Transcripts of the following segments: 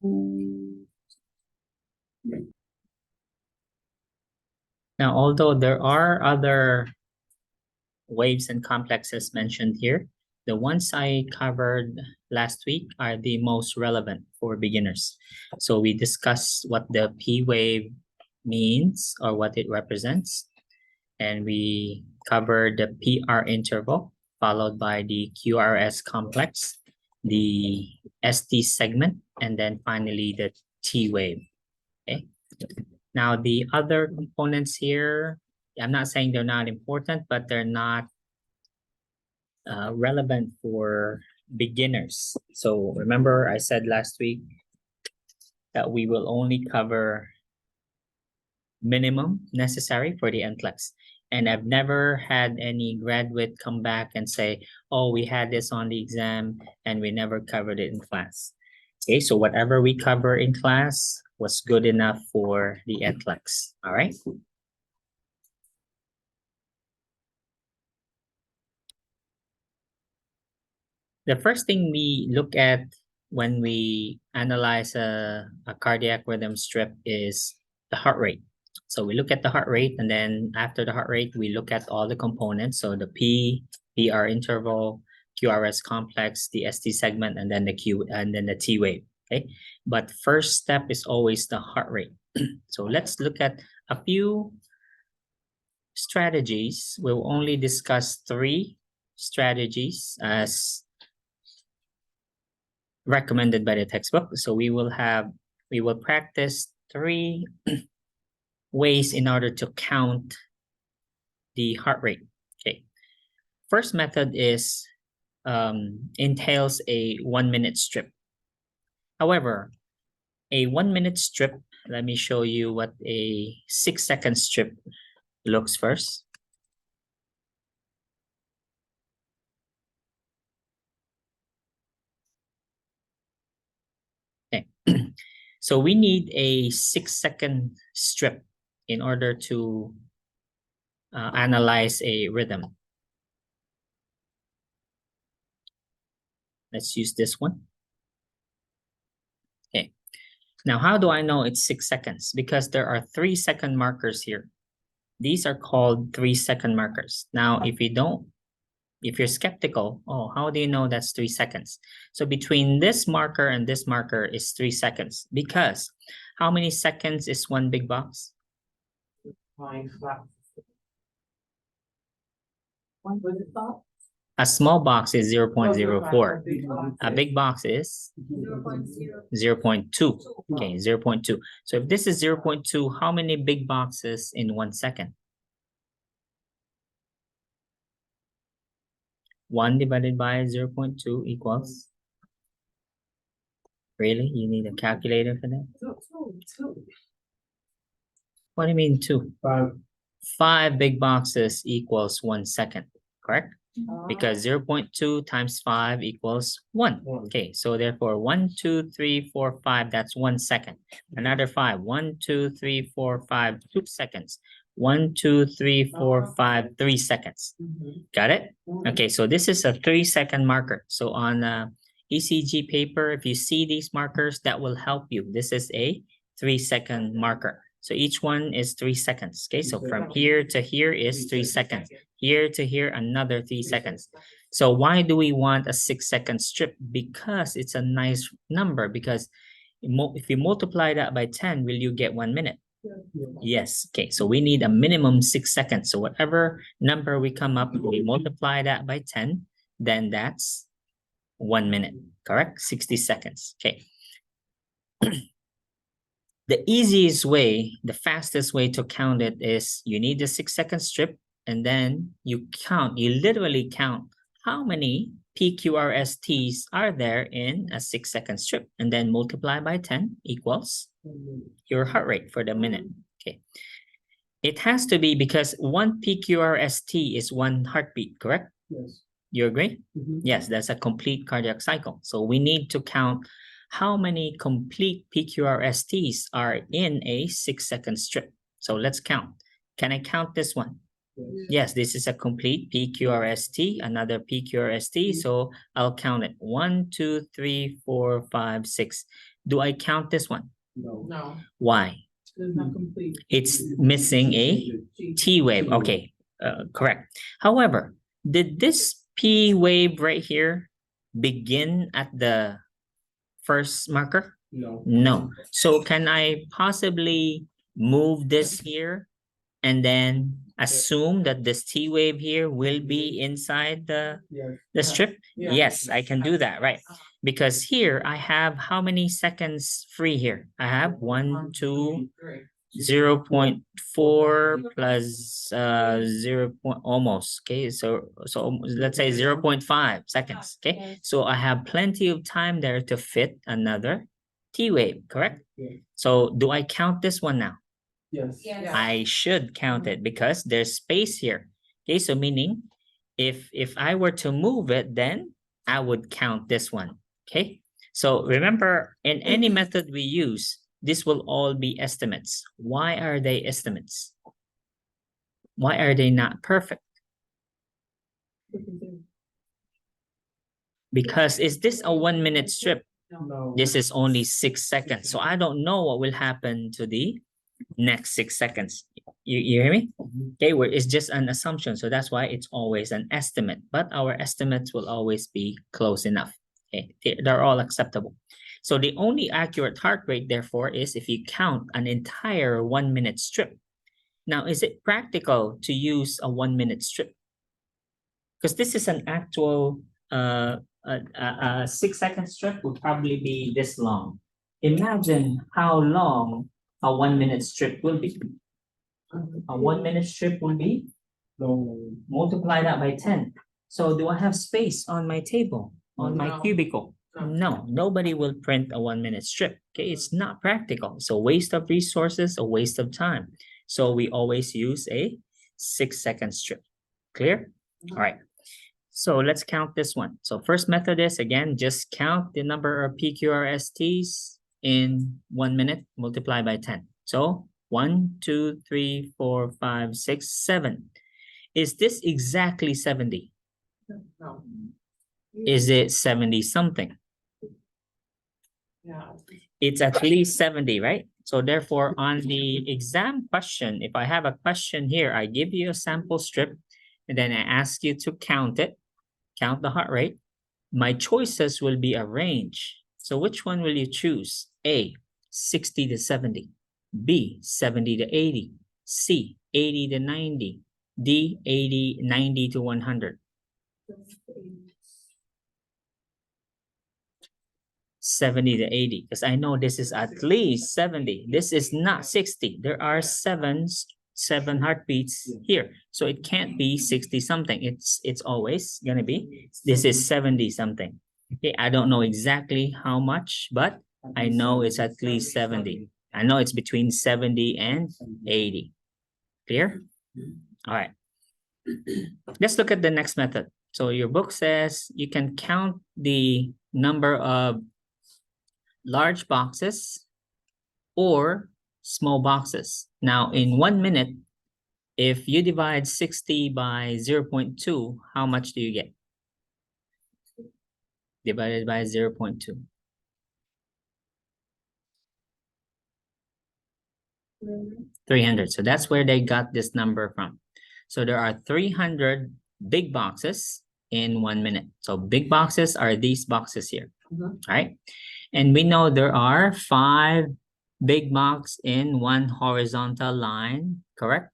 Now, although there are other waves and complexes mentioned here, the ones I covered last week are the most relevant for beginners. So we discussed what the P wave means or what it represents. And we covered the PR interval, followed by the QRS complex, the ST segment, and then finally the T wave. Okay. Now the other components here, I'm not saying they're not important, but they're not relevant for beginners. So remember I said last week that we will only cover minimum necessary for the NCLEX. And I've never had any graduate come back and say, oh, we had this on the exam and we never covered it in class. Okay, so whatever we cover in class was good enough for the NCLEX. All right. The first thing we look at when we analyze a cardiac rhythm strip is the heart rate. So we look at the heart rate, and then after the heart rate, we look at all the components. So the PR interval, QRS complex, the ST segment, and then the Q, and then the T wave. Okay, but first step is always the heart rate. So let's look at a few strategies. We'll only discuss 3 strategies as recommended by the textbook. So we will practice 3 ways in order to count the heart rate. Okay. First method is entails a 1-minute strip. However, a 1-minute strip, let me show you what a 6-second strip looks first. Okay. So we need a 6-second strip in order to analyze a rhythm. Let's use this one. Okay. Now, how do I know it's 6 seconds? Because there are 3-second markers here. These are called 3-second markers. Now, if you're skeptical, oh, how do you know that's 3 seconds? So between this marker and this marker is 3 seconds. Because how many seconds is one big box? A small box is 0.04. A big box is 0.2. Okay, 0.2. So if this is 0.2, how many big boxes in 1 second? 1 divided by 0.2 equals? Really? You need a calculator for that? What do you mean 2? 5 big boxes equals 1 second, correct? Because 0.2 times 5 equals 1. Okay, so therefore 1, 2, 3, 4, 5, that's 1 second. Another 5, 1, 2, 3, 4, 5, 2 seconds. 1, 2, 3, 4, 5, 3 seconds. Got it? Okay, so this is a 3-second marker. So on ECG paper, if you see these markers, that will help you. This is a 3-second marker. So each one is 3 seconds. Okay, so from here to here is 3 seconds. Here to here, another 3 seconds. So why do we want a 6-second strip? Because it's a nice number. Because if you multiply that by 10, will you get 1 minute? Yes. Okay, so we need a minimum 6 seconds. So whatever number we come up, we multiply that by 10, then that's 1 minute, correct? 60 seconds. Okay. The easiest way, the fastest way to count it is you need the 6-second strip, and then you literally count how many PQRSTs are there in a 6-second strip, and then multiply by 10 equals your heart rate for the minute. Okay. It has to be because 1 PQRST is 1 heartbeat, correct? Yes. You agree? Yes, that's a complete cardiac cycle. So we need to count how many complete PQRSTs are in a 6-second strip. So let's count. Can I count this one? Yes, this is a complete PQRST, another PQRST. So I'll count it. 1, 2, 3, 4, 5, 6. Do I count this one? No, Why? it's not complete. It's missing a T wave. Okay, correct. However, did this P wave right here begin at the first marker? No. No. So can I possibly move this here and then assume that this T wave here will be inside the strip? Yeah. Yes, I can do that, right? Because here I have how many seconds free here? I have 1, 2, 0.4 plus 0 point almost. Okay, so let's say 0.5 seconds. Okay, so I have plenty of time there to fit another T wave, correct? Yeah. So do I count this one now? Yes. I should count it because there's space here. Okay, so meaning if I were to move it, then I would count this one. Okay, so remember, in any method we use, this will all be estimates. Why are they estimates? Why are they not perfect? Because is this a 1 minute strip? No. This is only 6 seconds. So I don't know what will happen to the next 6 seconds. You hear me? Okay, where it's just an assumption. So that's why it's always an estimate. But our estimates will always be close enough. Okay, they're all acceptable. So the only accurate heart rate, therefore, is if you count an entire 1 minute strip. Now, is it practical to use a 1 minute strip? Because this is an actual 6 second strip would probably be this long. Imagine how long a 1 minute strip will be. A 1 minute strip will be multiply that by 10. So do I have space on my table, on my cubicle? No, nobody will print a 1 minute strip. Okay, it's not practical. It's a waste of resources, a waste of time. So we always use a 6 second strip. Clear? All right. So let's count this one. So first method is, again, just count the number of PQRSTs in 1 minute, multiply by 10. So 1, 2, 3, 4, 5, 6, 7. Is this exactly 70? No. Is it 70 something? Yeah. It's at least 70, right? So therefore, on the exam question, if I have a question here, I give you a sample strip, and then I ask you to count it, count the heart rate. My choices will be a range. So which one will you choose? A, 60 to 70. B, 70 to 80. C, 80 to 90. D, 90 to 100. 70 to 80, because I know this is at least 70. This is not 60. There are seven heartbeats here. So it can't be 60 something. It's always gonna be, this is 70 something. Okay, I don't know exactly how much, but I know it's at least 70. I know it's between 70 and 80. Clear? All right. Let's look at the next method. So your book says you can count the number of large boxes or small boxes. Now, in 1 minute, if you divide 60 by 0.2, how much do you get? Divided by 0.2. 300. So that's where they got this number from. So there are 300 big boxes in 1 minute. So big boxes are these boxes here, right? And we know there are 5 big boxes in one horizontal line, correct?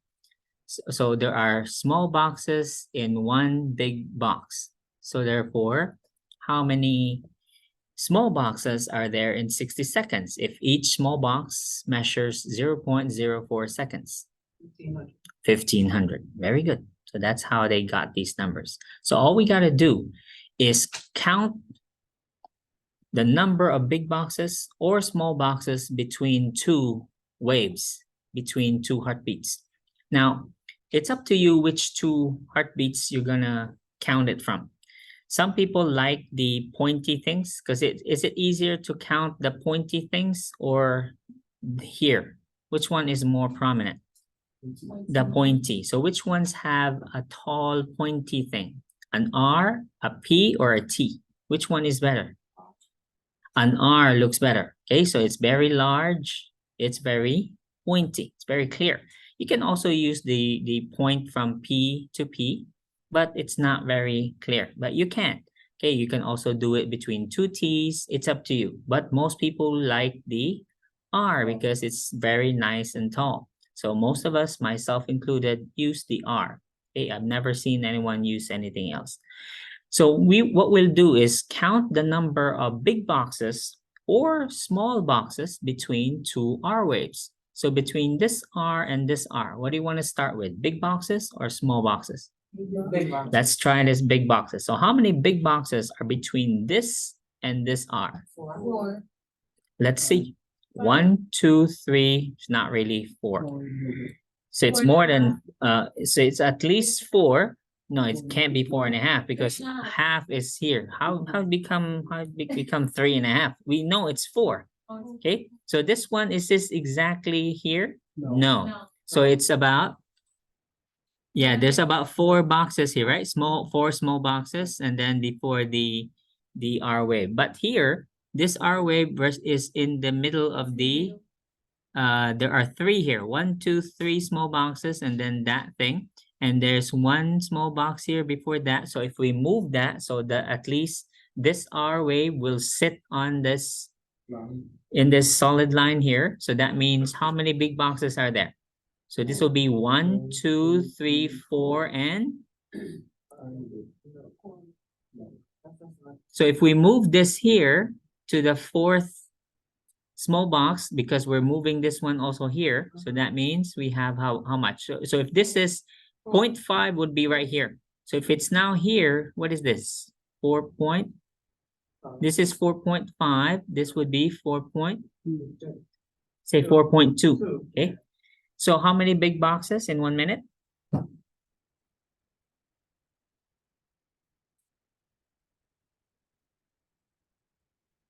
So there are small boxes in one big box. So therefore, how many small boxes are there in 60 seconds if each small box measures 0.04 seconds? 1,500. Very good. So that's how they got these numbers. So all we got to do is count the number of big boxes or small boxes between 2 waves, between 2 heartbeats. Now, it's up to you which 2 heartbeats you're gonna count it from. Some people like the pointy things because is it easier to count the pointy things or here? Which one is more prominent? The pointy. So which ones have a tall pointy thing? An R, a P, or a T? Which one is better? An R looks better. Okay, so it's very large. It's very pointy. It's very clear. You can also use the point from P to P, but it's not very clear. But you can. Okay, you can also do it between two T's. It's up to you. But most people like the R because it's very nice and tall. So most of us, myself included, use the R. Okay, I've never seen anyone use anything else. So what we'll do is count the number of big boxes or small boxes between two R waves. So between this R and this R, what do you want to start with? Big boxes or small boxes? Big box. Let's try this big boxes. So how many big boxes are between this and this R? 4. Let's see. 1, 2, 3. It's not really 4. So it's more than so it's at least 4. No, it can't be 4.5 because half is here. How it become 3.5? We know it's 4. Okay, so this one, is this exactly here? No. So it's about, yeah, there's about 4 boxes here, right? 4 small boxes, and then before the R wave. But here, this R wave is in the middle of the there are 3 here. 1, 2, 3 small boxes, and then that thing. And there's 1 small box here before that. So if we move that, so that at least this R wave will sit on this, in this solid line here. So that means how many big boxes are there? So this will be 1, 2, 3, 4, and so if we move this here to the 4th small box, because we're moving this one also here, so that means we have how much? So if this is 0.5 would be right here. So if it's now here, what is this? 4 point. This is 4.5. This would be 4.2. Okay. So how many big boxes in 1 minute?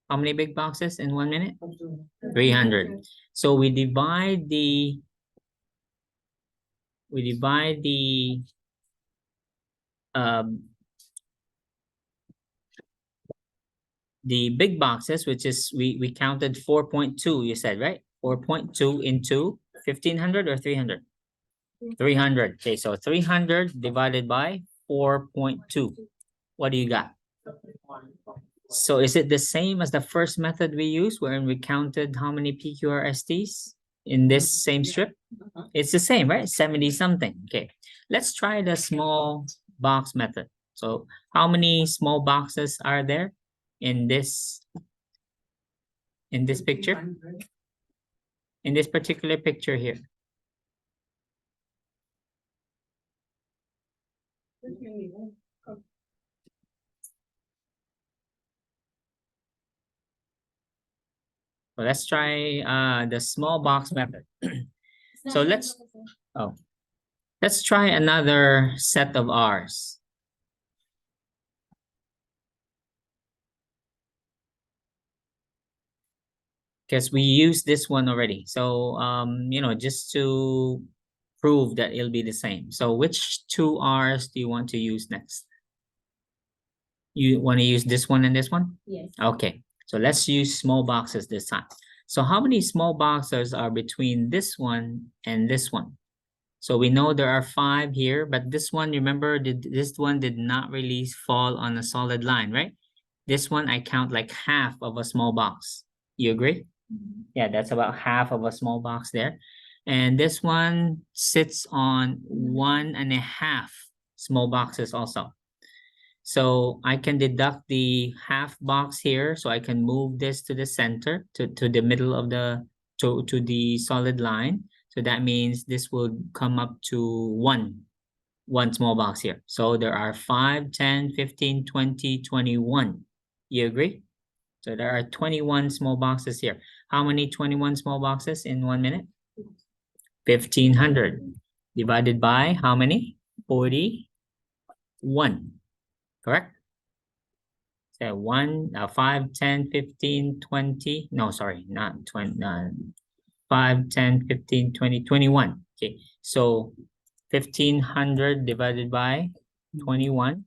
How many big boxes in 1 minute? 300. So we divide the big boxes, which is we counted 4.2, you said, right? 4.2 into 1,500 or 300? 300. Okay, so 300 divided by 4.2. What do you got? So is it the same as the first method we used, wherein we counted how many PQRSTs in this same strip? It's the same, right? 70 something. Okay, let's try the small box method. So how many small boxes are there in this picture? In this particular picture here? So let's try the small box method. So let's try another set of R's. Because we used this one already. So you know, just to prove that it'll be the same. So which 2 R's do you want to use next? You want to use this one and this one? Yes. Okay, so let's use small boxes this time. So how many small boxes are between this one and this one? So we know there are 5 here, but this one, remember, this one did not really fall on a solid line, right? This one, I count like half of a small box. You agree? Yeah, that's about half of a small box there. And this one sits on 1.5 small boxes also. So I can deduct the half box here. So I can move this to the center, to the middle of the, to the solid line. So that means this will come up to 1 small box here. So there are 5, 10, 15, 20, 21. You agree? So there are 21 small boxes here. How many 21 small boxes in 1 minute? 1,500 divided by how many? 41. Correct? So 5, 10, 15, 20. No, sorry, not 20. 5, 10, 15, 20, 21. Okay, so 1,500 divided by 21.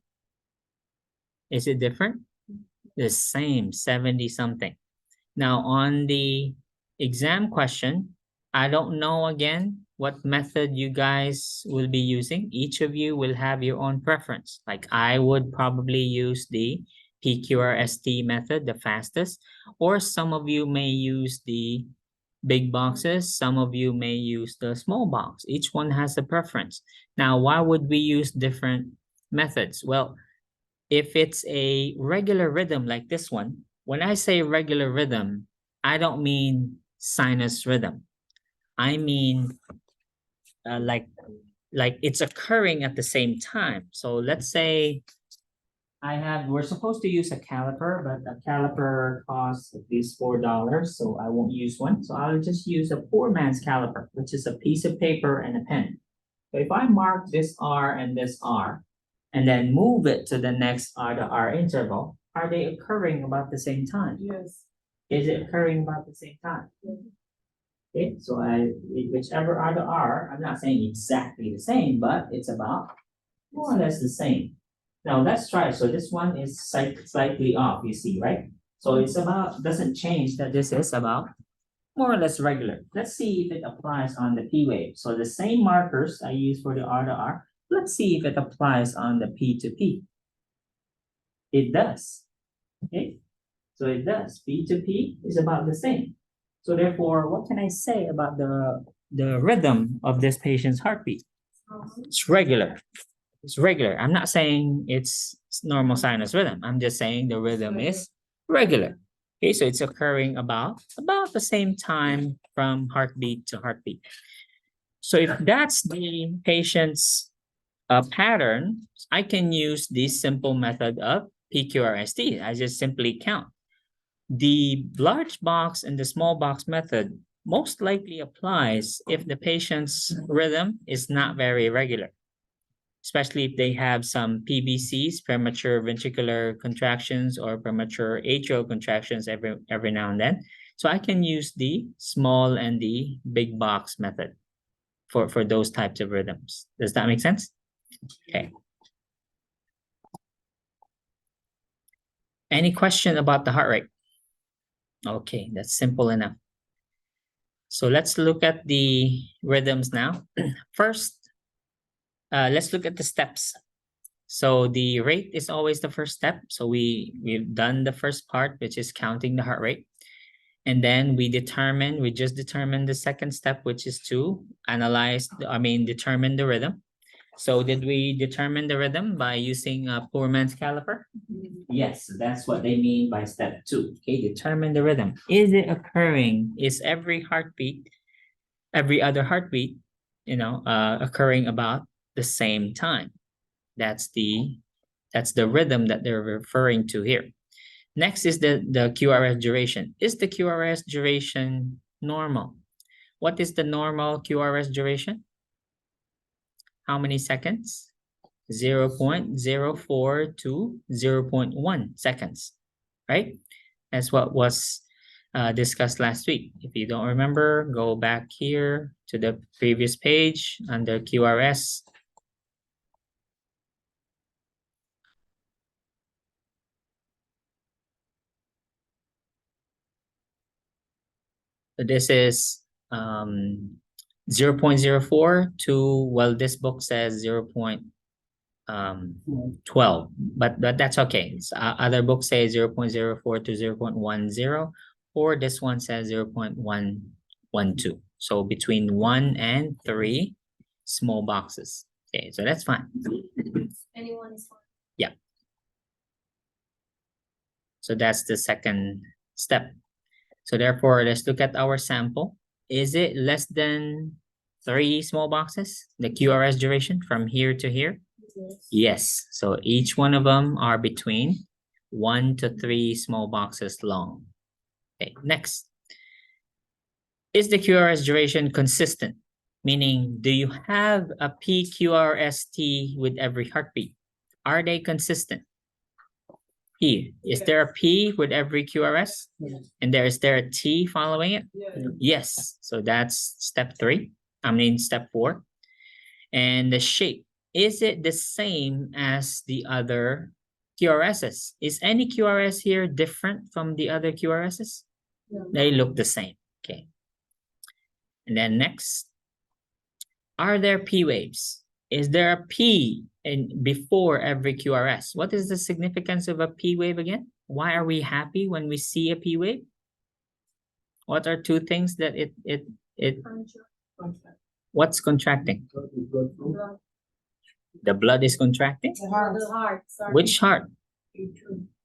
Is it different? The same, 70 something. Now, on the exam question, I don't know again what method you guys will be using. Each of you will have your own preference. Like I would probably use the PQRST method, the fastest, or some of you may use the big boxes. Some of you may use the small box. Each one has a preference. Now, why would we use different methods? Well, if it's a regular rhythm like this one, when I say regular rhythm, I don't mean sinus rhythm. I mean like it's occurring at the same time. So let's say we're supposed to use a caliper, but a caliper costs at least $4, so I won't use one. So I'll just use a poor man's caliper, which is a piece of paper and a pen. So if I mark this R and this R, and then move it to the next R to R interval, are they occurring about the same time? Yes. Is it occurring about the same time? Okay, so whichever R to R, I'm not saying exactly the same, but it's about more or less the same. Now let's try. So this one is slightly off, you see, right? So it's about, doesn't change that this is about more or less regular. Let's see if it applies on the P wave. So the same markers I use for the R to R, let's see if it applies on the P to P. It does. Okay, so it does. P to P is about the same. So therefore, what can I say about the rhythm of this patient's heartbeat? It's regular. It's regular. I'm not saying it's normal sinus rhythm. I'm just saying the rhythm is regular. Okay, so it's occurring about the same time from heartbeat to heartbeat. So if that's the patient's pattern, I can use this simple method of PQRST. I just simply count. The large box and the small box method most likely applies if the patient's rhythm is not very regular, especially if they have some PVCs, premature ventricular contractions, or premature atrial contractions every now and then. So I can use the small and the big box method for those types of rhythms. Does that make sense? Okay. Any question about the heart rate? Okay, that's simple enough. So let's look at the rhythms now. First, let's look at the steps. So the rate is always the first step. So we've done the first part, which is counting the heart rate. And then we just determined the second step, which is to determine the rhythm. So did we determine the rhythm by using a poor man's caliper? Yes, that's what they mean by step 2. Okay, determine the rhythm. Is it occurring? Is every other heartbeat, occurring about the same time? That's the rhythm that they're referring to here. Next is the QRS duration. Is the QRS duration normal? What is the normal QRS duration? How many seconds? 0.04 to 0.1 seconds, right? That's what was discussed last week. If you don't remember, go back here to the previous page under QRS. So this is 0.04 to, well, this book says 0.12, but that's okay. Other books say 0.04 to 0.10, or this one says 0.112. So between 1 and 3 small boxes. Okay, so that's fine. Anyone is fine. Yeah. So that's the second step. So therefore, let's look at our sample. Is it less than 3 small boxes, the QRS duration from here to here? Yes. Yes. So each one of them are between 1 to 3 small boxes long. Okay, next. Is the QRS duration consistent? Meaning, do you have a PQRST with every heartbeat? Are they consistent? P. Is there a P with every QRS? Yes. And is there a T following it? Yes. Yes. So that's step 4. And the shape, is it the same as the other QRSs? Is any QRS here different from the other QRSs? They look the same. Okay. And then next, are there P waves? Is there a P before every QRS? What is the significance of a P wave again? Why are we happy when we see a P wave? What are two things that what's contracting? The blood is contracting? The heart. Sorry. Which heart?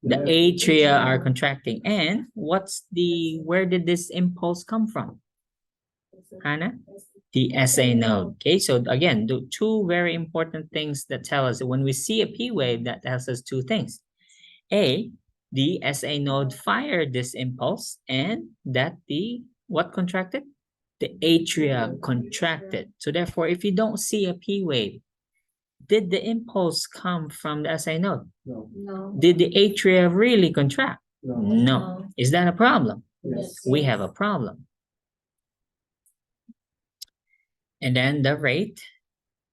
The atria are contracting. And where did this impulse come from? Hannah? The SA node. Okay, so again, the two very important things that tell us that when we see a P wave, that tells us two things. A, the SA node fired this impulse, and that what contracted? The atria contracted. So therefore, if you don't see a P wave, did the impulse come from the SA node? No. Did the atria really contract? No. No. Is that a problem? Yes. We have a problem. And then the rate,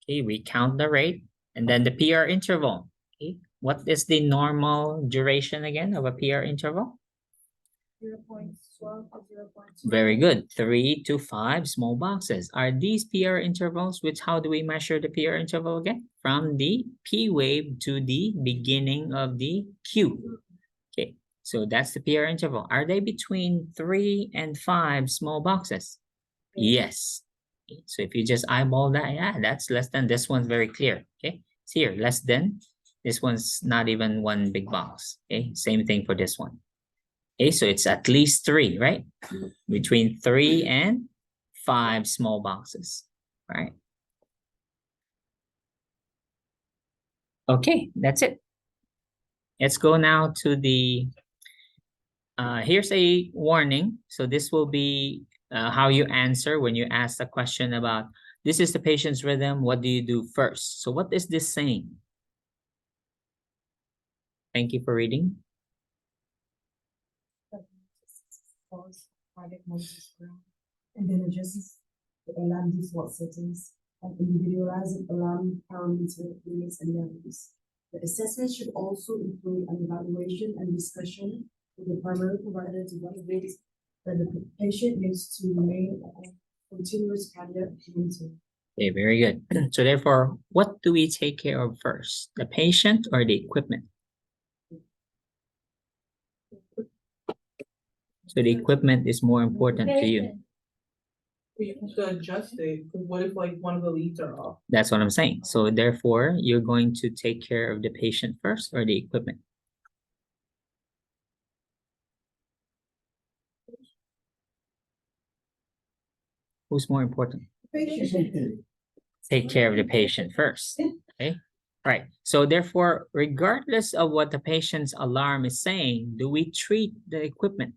okay, we count the rate, and then the PR interval. Okay, what is the normal duration again of a PR interval? 0.12 to 0.2. Very good. 3 to 5 small boxes. Are these PR intervals, which how do we measure the PR interval again? From the P wave to the beginning of the Q. Okay, so that's the PR interval. Are they between 3 and 5 small boxes? Yes. So if you just eyeball that, yeah, that's less than. This one's very clear. Okay, it's here, less than. This one's not even one big box. Okay, same thing for this one. Okay, so it's at least 3, right? Between 3 and 5 small boxes, right? Okay, that's it. Let's go now to the, here's a warning. So this will be how you answer when you ask a question about, this is the patient's rhythm, what do you do first? So what is this saying? Thank you for reading. And then adjust the alarm default settings and individualize alarm parameter limits and values. The assessment should also include an evaluation and discussion with the primary provider to validate that the patient needs to remain on continuous cardiac monitoring. Okay, very good. So therefore, what do we take care of first? The patient or the equipment? So the equipment is more important to you. We have to adjust it, because what if like one of the leads are off? That's what I'm saying. So therefore, you're going to take care of the patient first or the equipment? Who's more important? Take care of the patient first. Okay. Right. So therefore, regardless of what the patient's alarm is saying, do we treat the equipment?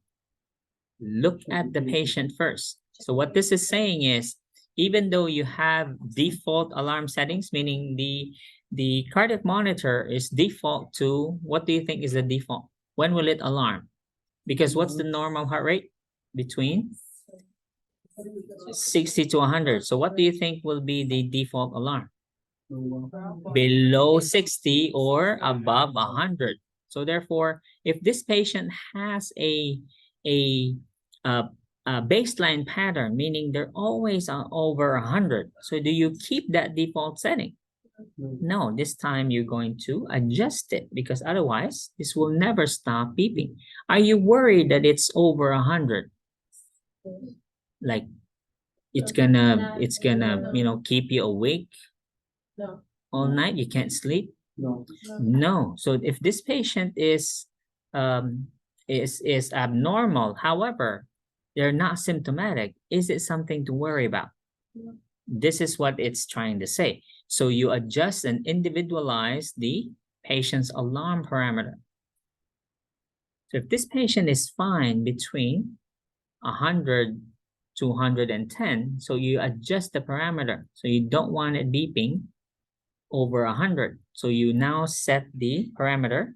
Look at the patient first. So what this is saying is, even though you have default alarm settings, meaning the cardiac monitor is default to, what do you think is the default? When will it alarm? Because what's the normal heart rate? Between 60 to 100. So what do you think will be the default alarm? Below 60 or above 100. So therefore, if this patient has a baseline pattern, meaning they're always over 100, so do you keep that default setting? No, this time you're going to adjust it, because otherwise this will never stop beeping. Are you worried that it's over 100? Like it's gonna keep you awake No. all night? You can't sleep? No. No. So if this patient is abnormal, however, they're not symptomatic, is it something to worry about? No. This is what it's trying to say. So you adjust and individualize the patient's alarm parameter. So if this patient is fine between 100 to 110, so you adjust the parameter. So you don't want it beeping over 100. So you now set the parameter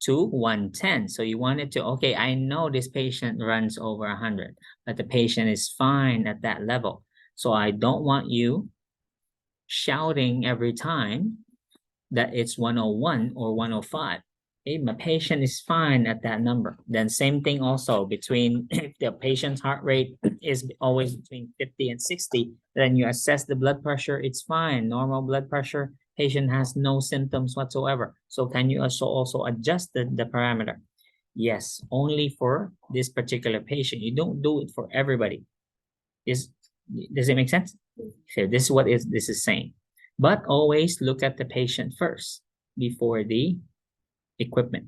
to 110. So you want it to, okay, I know this patient runs over 100, but the patient is fine at that level. So I don't want you shouting every time that it's 101 or 105. Okay, my patient is fine at that number. Then same thing also between if the patient's heart rate is always between 50 and 60, then you assess the blood pressure, it's fine, normal blood pressure, patient has no symptoms whatsoever. So can you also adjust the parameter? Yes, only for this particular patient. You don't do it for everybody. Does it make sense? So this is what this is saying. But always look at the patient first before the equipment.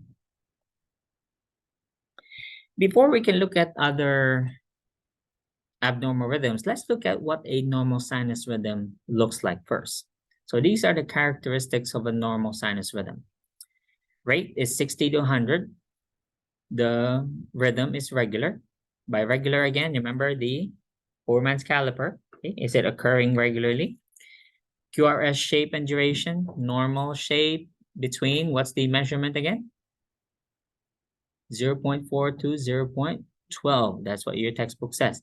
Before we can look at other abnormal rhythms, let's look at what a normal sinus rhythm looks like first. So these are the characteristics of a normal sinus rhythm. Rate is 60 to 100. The rhythm is regular. By regular, again, remember the Foreman's caliper. Okay? Is it occurring regularly? QRS shape and duration, normal shape between, what's the measurement again? 0.4 to 0.12. That's what your textbook says.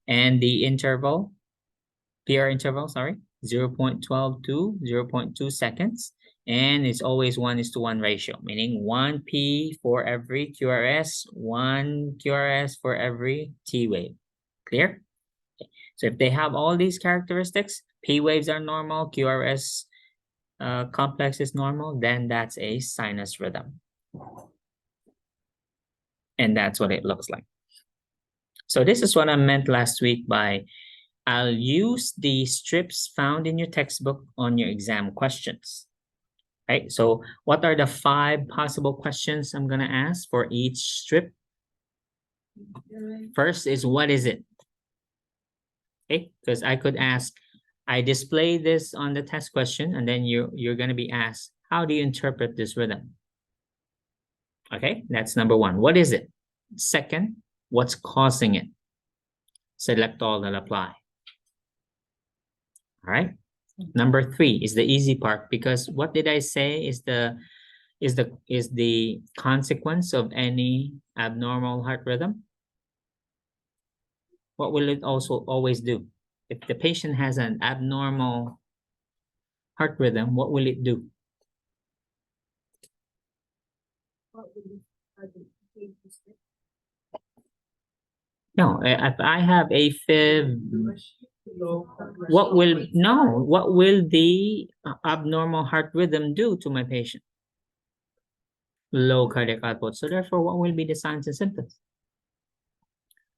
And the interval, PR interval, sorry, 0.12 to 0.2 seconds. And it's always 1:1 ratio, meaning 1 P for every QRS, 1 QRS for every T wave. Clear? Okay. So if they have all these characteristics, P waves are normal, QRS complex is normal, then that's a sinus rhythm. And that's what it looks like. So this is what I meant last week by I'll use the strips found in your textbook on your exam questions. Right? So what are the 5 possible questions I'm going to ask for each strip? First is, what is it? Okay, because I could ask, I display this on the test question, and then you're going to be asked, how do you interpret this rhythm? Okay, that's number 1. What is it? Second, what's causing it? Select all and apply. All right. Number 3 is the easy part, because what did I say is the consequence of any abnormal heart rhythm? What will it also always do? If the patient has an abnormal heart rhythm, what will it do? No, if I have a fib, what will the abnormal heart rhythm do to my patient? Low cardiac output. So therefore, what will be the signs and symptoms?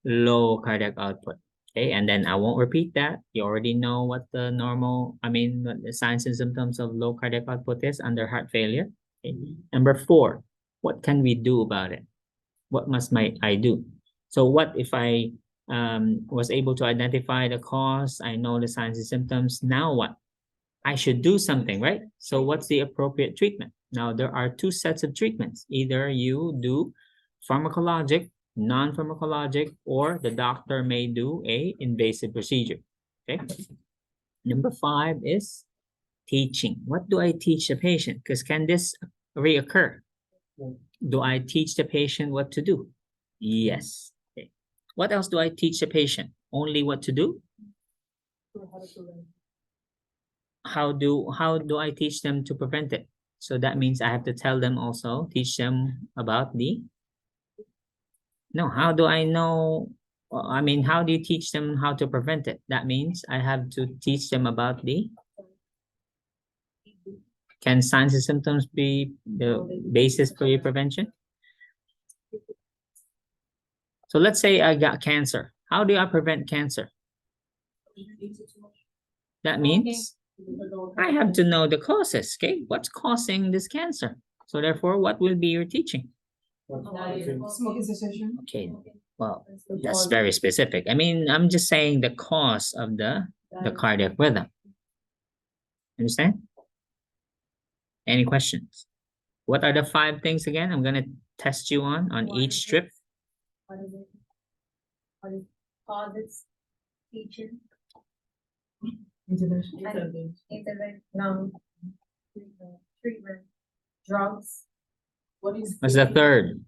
Low cardiac output. Okay, and then I won't repeat that. You already know what the what the signs and symptoms of low cardiac output is under heart failure. Okay. Number 4, what can we do about it? What must I do? So what if I was able to identify the cause? I know the signs and symptoms. Now what? I should do something, right? So what's the appropriate treatment? Now, there are 2 sets of treatments. Either you do pharmacologic, non-pharmacologic, or the doctor may do a invasive procedure. Okay. Number 5 is teaching. What do I teach the patient? Because can this reoccur? Do I teach the patient what to do? Yes. Okay. What else do I teach the patient? Only what to do? How do I teach them to prevent it? So that means I have to tell them also, teach them about how do I know? How do you teach them how to prevent it? That means I have to teach them about can signs and symptoms be the basis for your prevention? So let's say I got cancer. How do I prevent cancer? That means I have to know the causes, okay? What's causing this cancer? So therefore, what will be your teaching? Smoking cessation. Okay, well, that's very specific. I'm just saying the cause of the cardiac rhythm. Understand? Any questions? What are the 5 things again? I'm going to test you on each strip. What is it? What is causes, teaching, Intervention. treatment, drugs. What's the 3rd?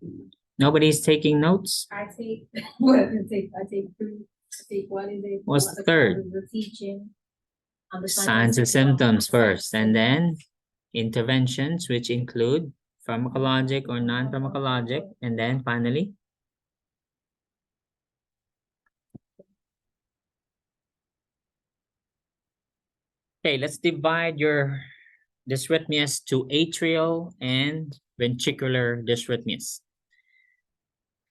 Nobody's taking notes? I take, I take 3. I take what is it? What's the 3rd? The teaching. Signs and symptoms first, and then interventions, which include pharmacologic or non-pharmacologic, and then finally, okay, let's divide your dysrhythmias to atrial and ventricular dysrhythmias.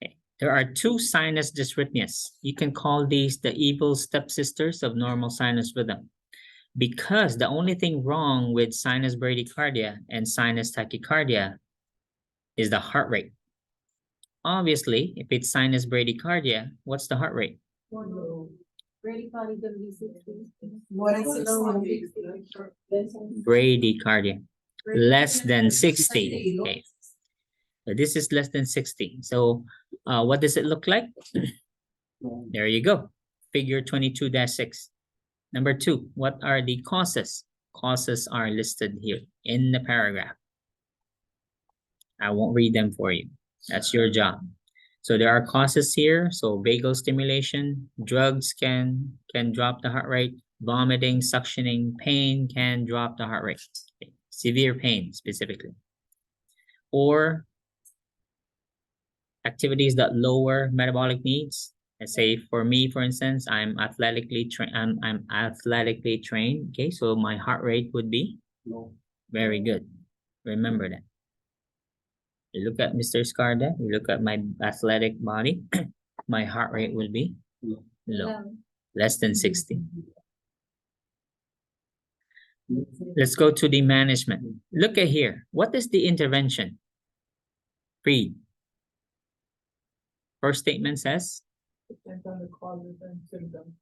Okay. There are two sinus dysrhythmias. You can call these the evil stepsisters of normal sinus rhythm, because the only thing wrong with sinus bradycardia and sinus tachycardia is the heart rate. Obviously, if it's sinus bradycardia, what's the heart rate? Bradycardia gonna be 60. What is it? Bradycardia, less than 60. Okay. So this is less than 60. So what does it look like? There you go. Figure 22-6. Number 2, what are the causes? Causes are listed here in the paragraph. I won't read them for you. That's your job. So there are causes here. So vagal stimulation, drugs can drop the heart rate, vomiting, suctioning, pain can drop the heart rate. Okay. Severe pain specifically. Or activities that lower metabolic needs. Let's say for me, for instance, I'm athletically trained. Okay, so my heart rate would be low. Very good. Remember that. You look at Mr. Scarda, you look at my athletic body, my heart rate will be low, less than 60. Let's go to the management. Look at here. What is the intervention? Read. First statement says, Depends on the causes and symptoms.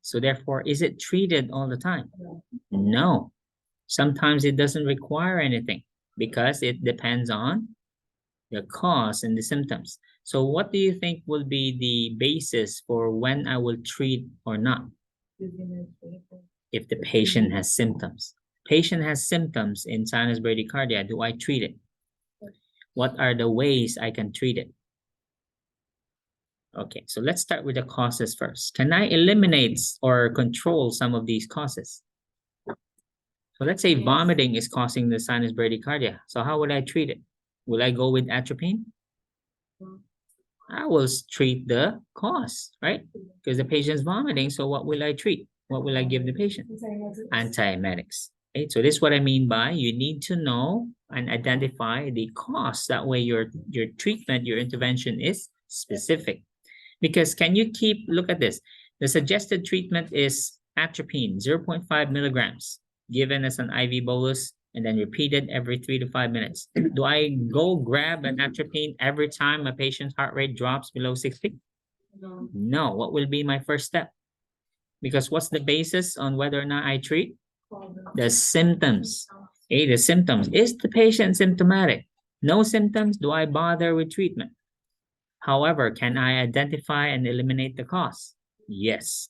so therefore, is it treated all the time? No. Sometimes it doesn't require anything because it depends on the cause and the symptoms. So what do you think will be the basis for when I will treat or not? If the patient has symptoms. Patient has symptoms in sinus bradycardia, do I treat it? What are the ways I can treat it? Okay, so let's start with the causes first. Can I eliminate or control some of these causes? So let's say vomiting is causing the sinus bradycardia. So how would I treat it? Will I go with atropine? I will treat the cause, right? Because the patient's vomiting, so what will I treat? What will I give the patient? Antiemetics. Okay, so this is what I mean by you need to know and identify the cause. That way your treatment, your intervention is specific. Because can you look at this. The suggested treatment is atropine, 0.5 milligrams, given as an IV bolus and then repeated every 3 to 5 minutes. Do I go grab an atropine every time a patient's heart rate drops below 60? No. What will be my first step? Because what's the basis on whether or not I treat? The symptoms. Okay, the symptoms. Is the patient symptomatic? No symptoms, do I bother with treatment? However, can I identify and eliminate the cause? Yes.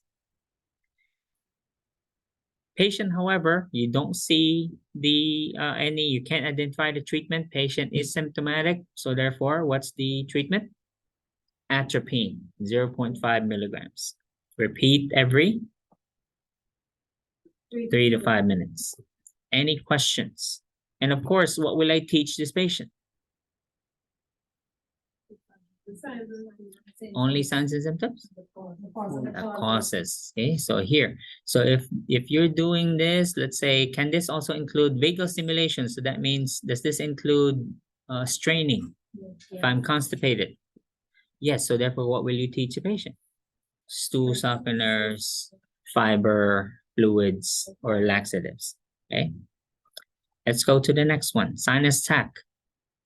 Patient, however, you don't see the you can't identify the treatment. Patient is symptomatic, so therefore, what's the treatment? Atropine, 0.5 milligrams. Repeat every 3 to 5 minutes. Any questions? And of course, what will I teach this patient? Only signs and symptoms? The causes. Okay, so here. So if you're doing this, let's say, can this also include vagal stimulation? So that means, does this include straining? If I'm constipated? Yes, so therefore, what will you teach a patient? Stool softeners, fiber, fluids, or laxatives. Okay. Let's go to the next one. Sinus tach.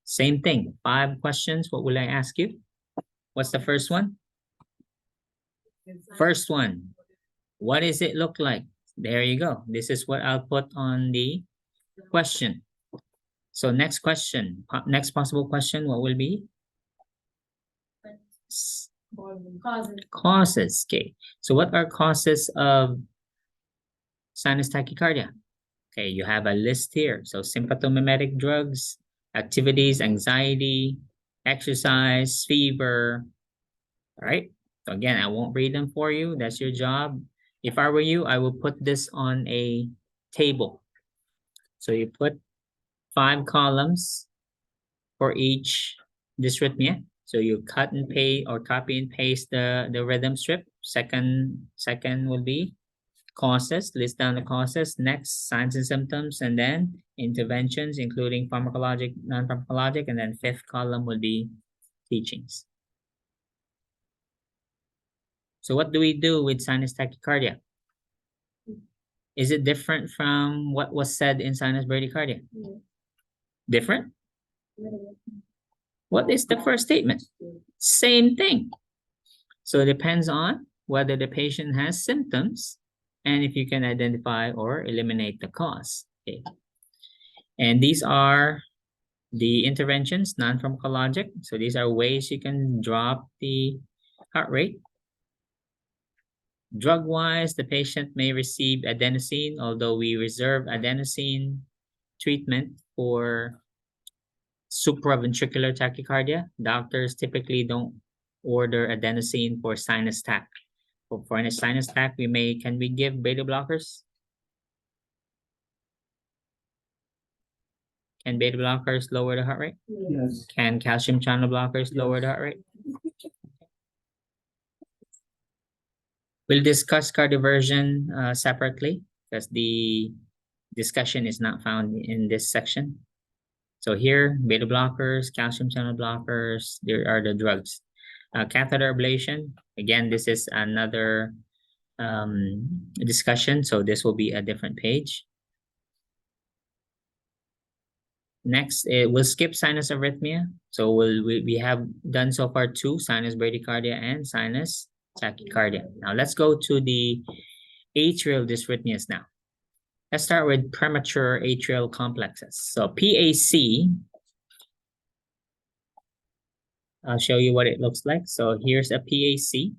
Same thing. 5 questions. What will I ask you? What's the first one? First one. What does it look like? There you go. This is what I'll put on the question. So next question, next possible question, what will be? Causes. Okay. So what are causes of sinus tachycardia? Okay, you have a list here. So sympathomimetic drugs, activities, anxiety, exercise, fever. All right. So again, I won't read them for you. That's your job. If I were you, I will put this on a table. So you put 5 columns for each dysrhythmia. So you cut and paste or copy and paste the rhythm strip. Second will be causes, list down the causes, next signs and symptoms, and then interventions, including pharmacologic, non-pharmacologic, and then fifth column will be teachings. So what do we do with sinus tachycardia? Is it different from what was said in sinus bradycardia? Yeah. Different? What is the first statement? Same thing. So it depends on whether the patient has symptoms and if you can identify or eliminate the cause. Okay. And these are the interventions, non-pharmacologic. So these are ways you can drop the heart rate. Drug-wise, the patient may receive adenosine, although we reserve adenosine treatment for supraventricular tachycardia. Doctors typically don't order adenosine for sinus tach. For any sinus tach, can we give beta blockers? Can beta blockers lower the heart rate? Yes. Can calcium channel blockers lower the heart rate? We'll discuss cardioversion separately because the discussion is not found in this section. So here, beta blockers, calcium channel blockers, there are the drugs. Catheter ablation, again, this is another discussion, so this will be a different page. Next, we'll skip sinus arrhythmia. So we have done so far 2, sinus bradycardia and sinus tachycardia. Now let's go to the atrial dysrhythmias now. Let's start with premature atrial complexes. So PAC, I'll show you what it looks like. So here's a PAC.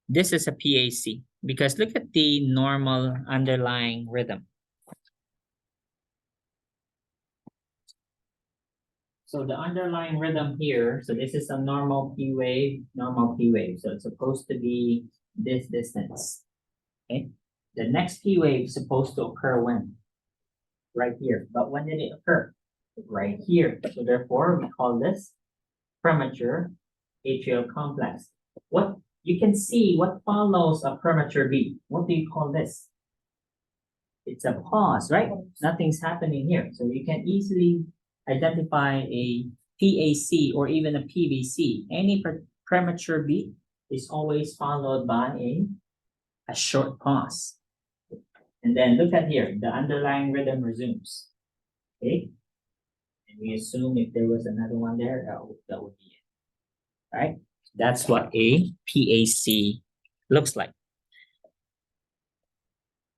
This is a PAC because look at the normal underlying rhythm. So the underlying rhythm here, so this is a normal P wave. So it's supposed to be this distance, okay? The next P wave is supposed to occur when? Right here. But when did it occur? Right here. So therefore, we call this premature atrial complex. What you can see what follows a premature beat. What do you call this? It's a pause, right? Nothing's happening here. So you can easily identify a PAC or even a PVC. Any premature beat is always followed by a short pause. And then look at here, the underlying rhythm resumes. Okay? And we assume if there was another one there, that would be it. All right? That's what a PAC looks like.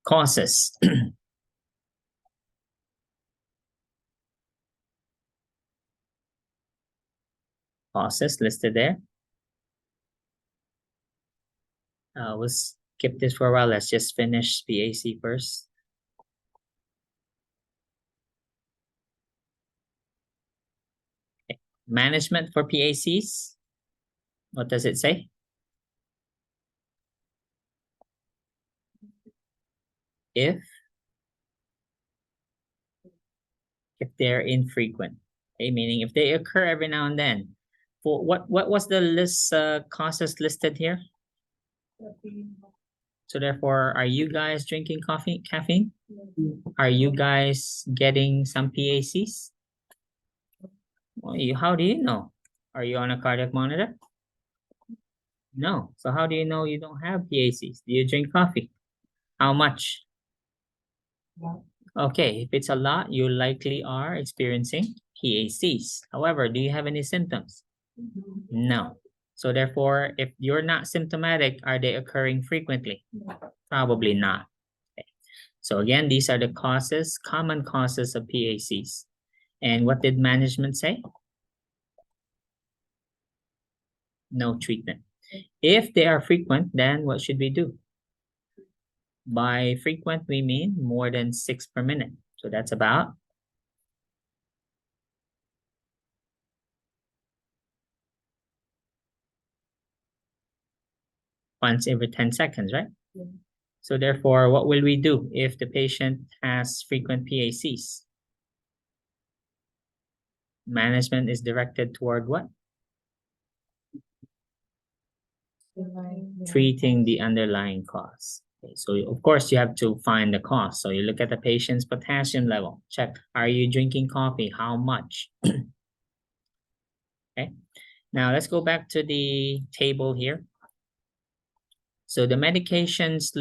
Causes. Causes listed there. We'll skip this for a while. Let's just finish PAC first. Okay. Management for PACs. What does it say? If they're infrequent, okay, meaning if they occur every now and then. For what was the list causes listed here? So therefore, are you guys drinking caffeine? Are you guys getting some PACs? Well, how do you know? Are you on a cardiac monitor? No. So how do you know you don't have PACs? Do you drink coffee? How much? Okay, if it's a lot, you likely are experiencing PACs. However, do you have any symptoms? No. So therefore, if you're not symptomatic, are they occurring frequently? Probably not. Okay. So again, these are the causes, common causes of PACs. And what did management say? No treatment. If they are frequent, then what should we do? By frequent, we mean more than 6 per minute. So that's about once every 10 seconds, right? Yeah. So therefore, what will we do if the patient has frequent PACs? management is directed toward what? Treating the underlying cause. Okay, so of course you have to find the cause. So you look at the patient's potassium level. Check, are you drinking coffee? How much? Okay, now let's go back to the table here. So the medications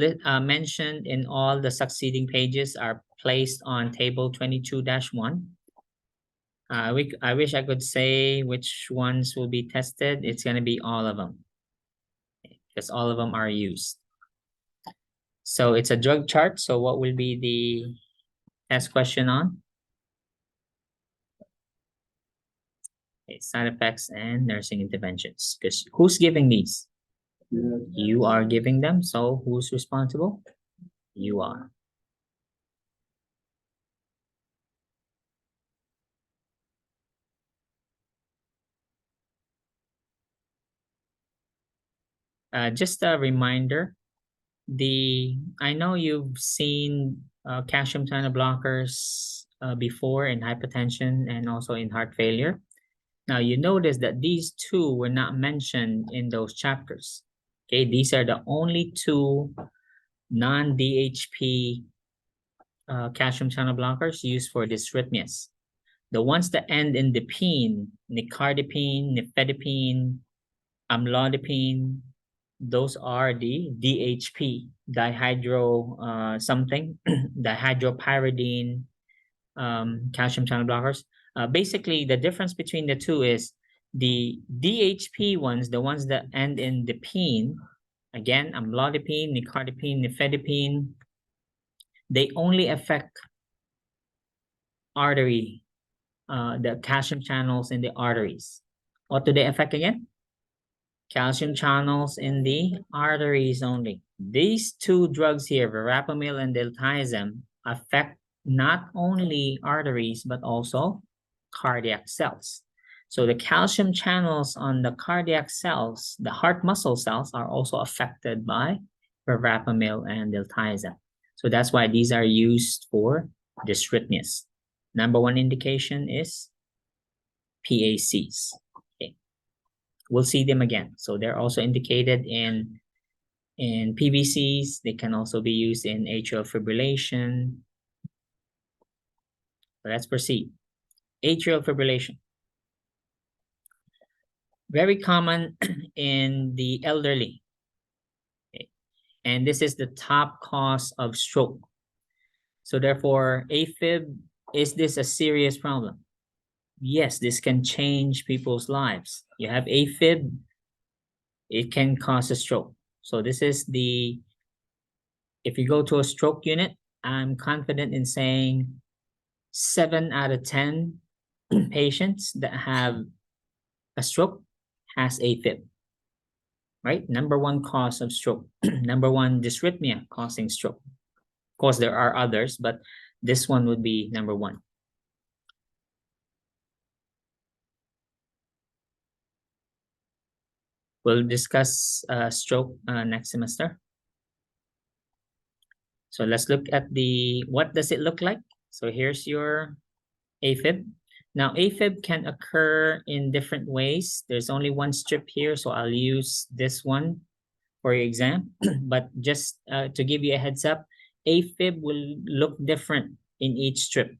mentioned in all the succeeding pages are placed on table 22-1. I wish I could say which ones will be tested. It's going to be all of them, because all of them are used. So it's a drug chart. So what will be the test question on? Okay, side effects and nursing interventions. Because who's giving these? You are giving them. So who's responsible? You are. Just a reminder, I know you've seen calcium channel blockers before in hypertension and also in heart failure. Now you notice that these two were not mentioned in those chapters. Okay, these are the only two non-DHP calcium channel blockers used for dysrhythmias. The ones that end in dipine, nicardipine, nifedipine, amlodipine, those are the DHP, dihydro something, dihydropyridine calcium channel blockers. Basically, the difference between the two is the DHP ones, the ones that end in dipine, again, amlodipine, nicardipine, nifedipine, they only affect artery, the calcium channels in the arteries. What do they affect again? Calcium channels in the arteries only. These two drugs here, verapamil and diltiazem, affect not only arteries, but also cardiac cells. So the calcium channels on the cardiac cells, the heart muscle cells, are also affected by verapamil and diltiazem. So that's why these are used for dysrhythmias. Number one indication is PACs. Okay. We'll see them again. So they're also indicated in PVCs. They can also be used in atrial fibrillation. Let's proceed. Atrial fibrillation. Very common in the elderly. Okay. And this is the top cause of stroke. So therefore, AFib, is this a serious problem? Yes, this can change people's lives. You have AFib, it can cause a stroke. So this is if you go to a stroke unit, I'm confident in saying 7 out of 10 patients that have a stroke has AFib, right? Number one cause of stroke, number one dysrhythmia causing stroke. Of course, there are others, but this one would be number one. We'll discuss stroke next semester. So let's look at what does it look like? So here's your AFib. Now, AFib can occur in different ways. There's only one strip here, so I'll use this one for your exam. But just to give you a heads up, AFib will look different in each strip.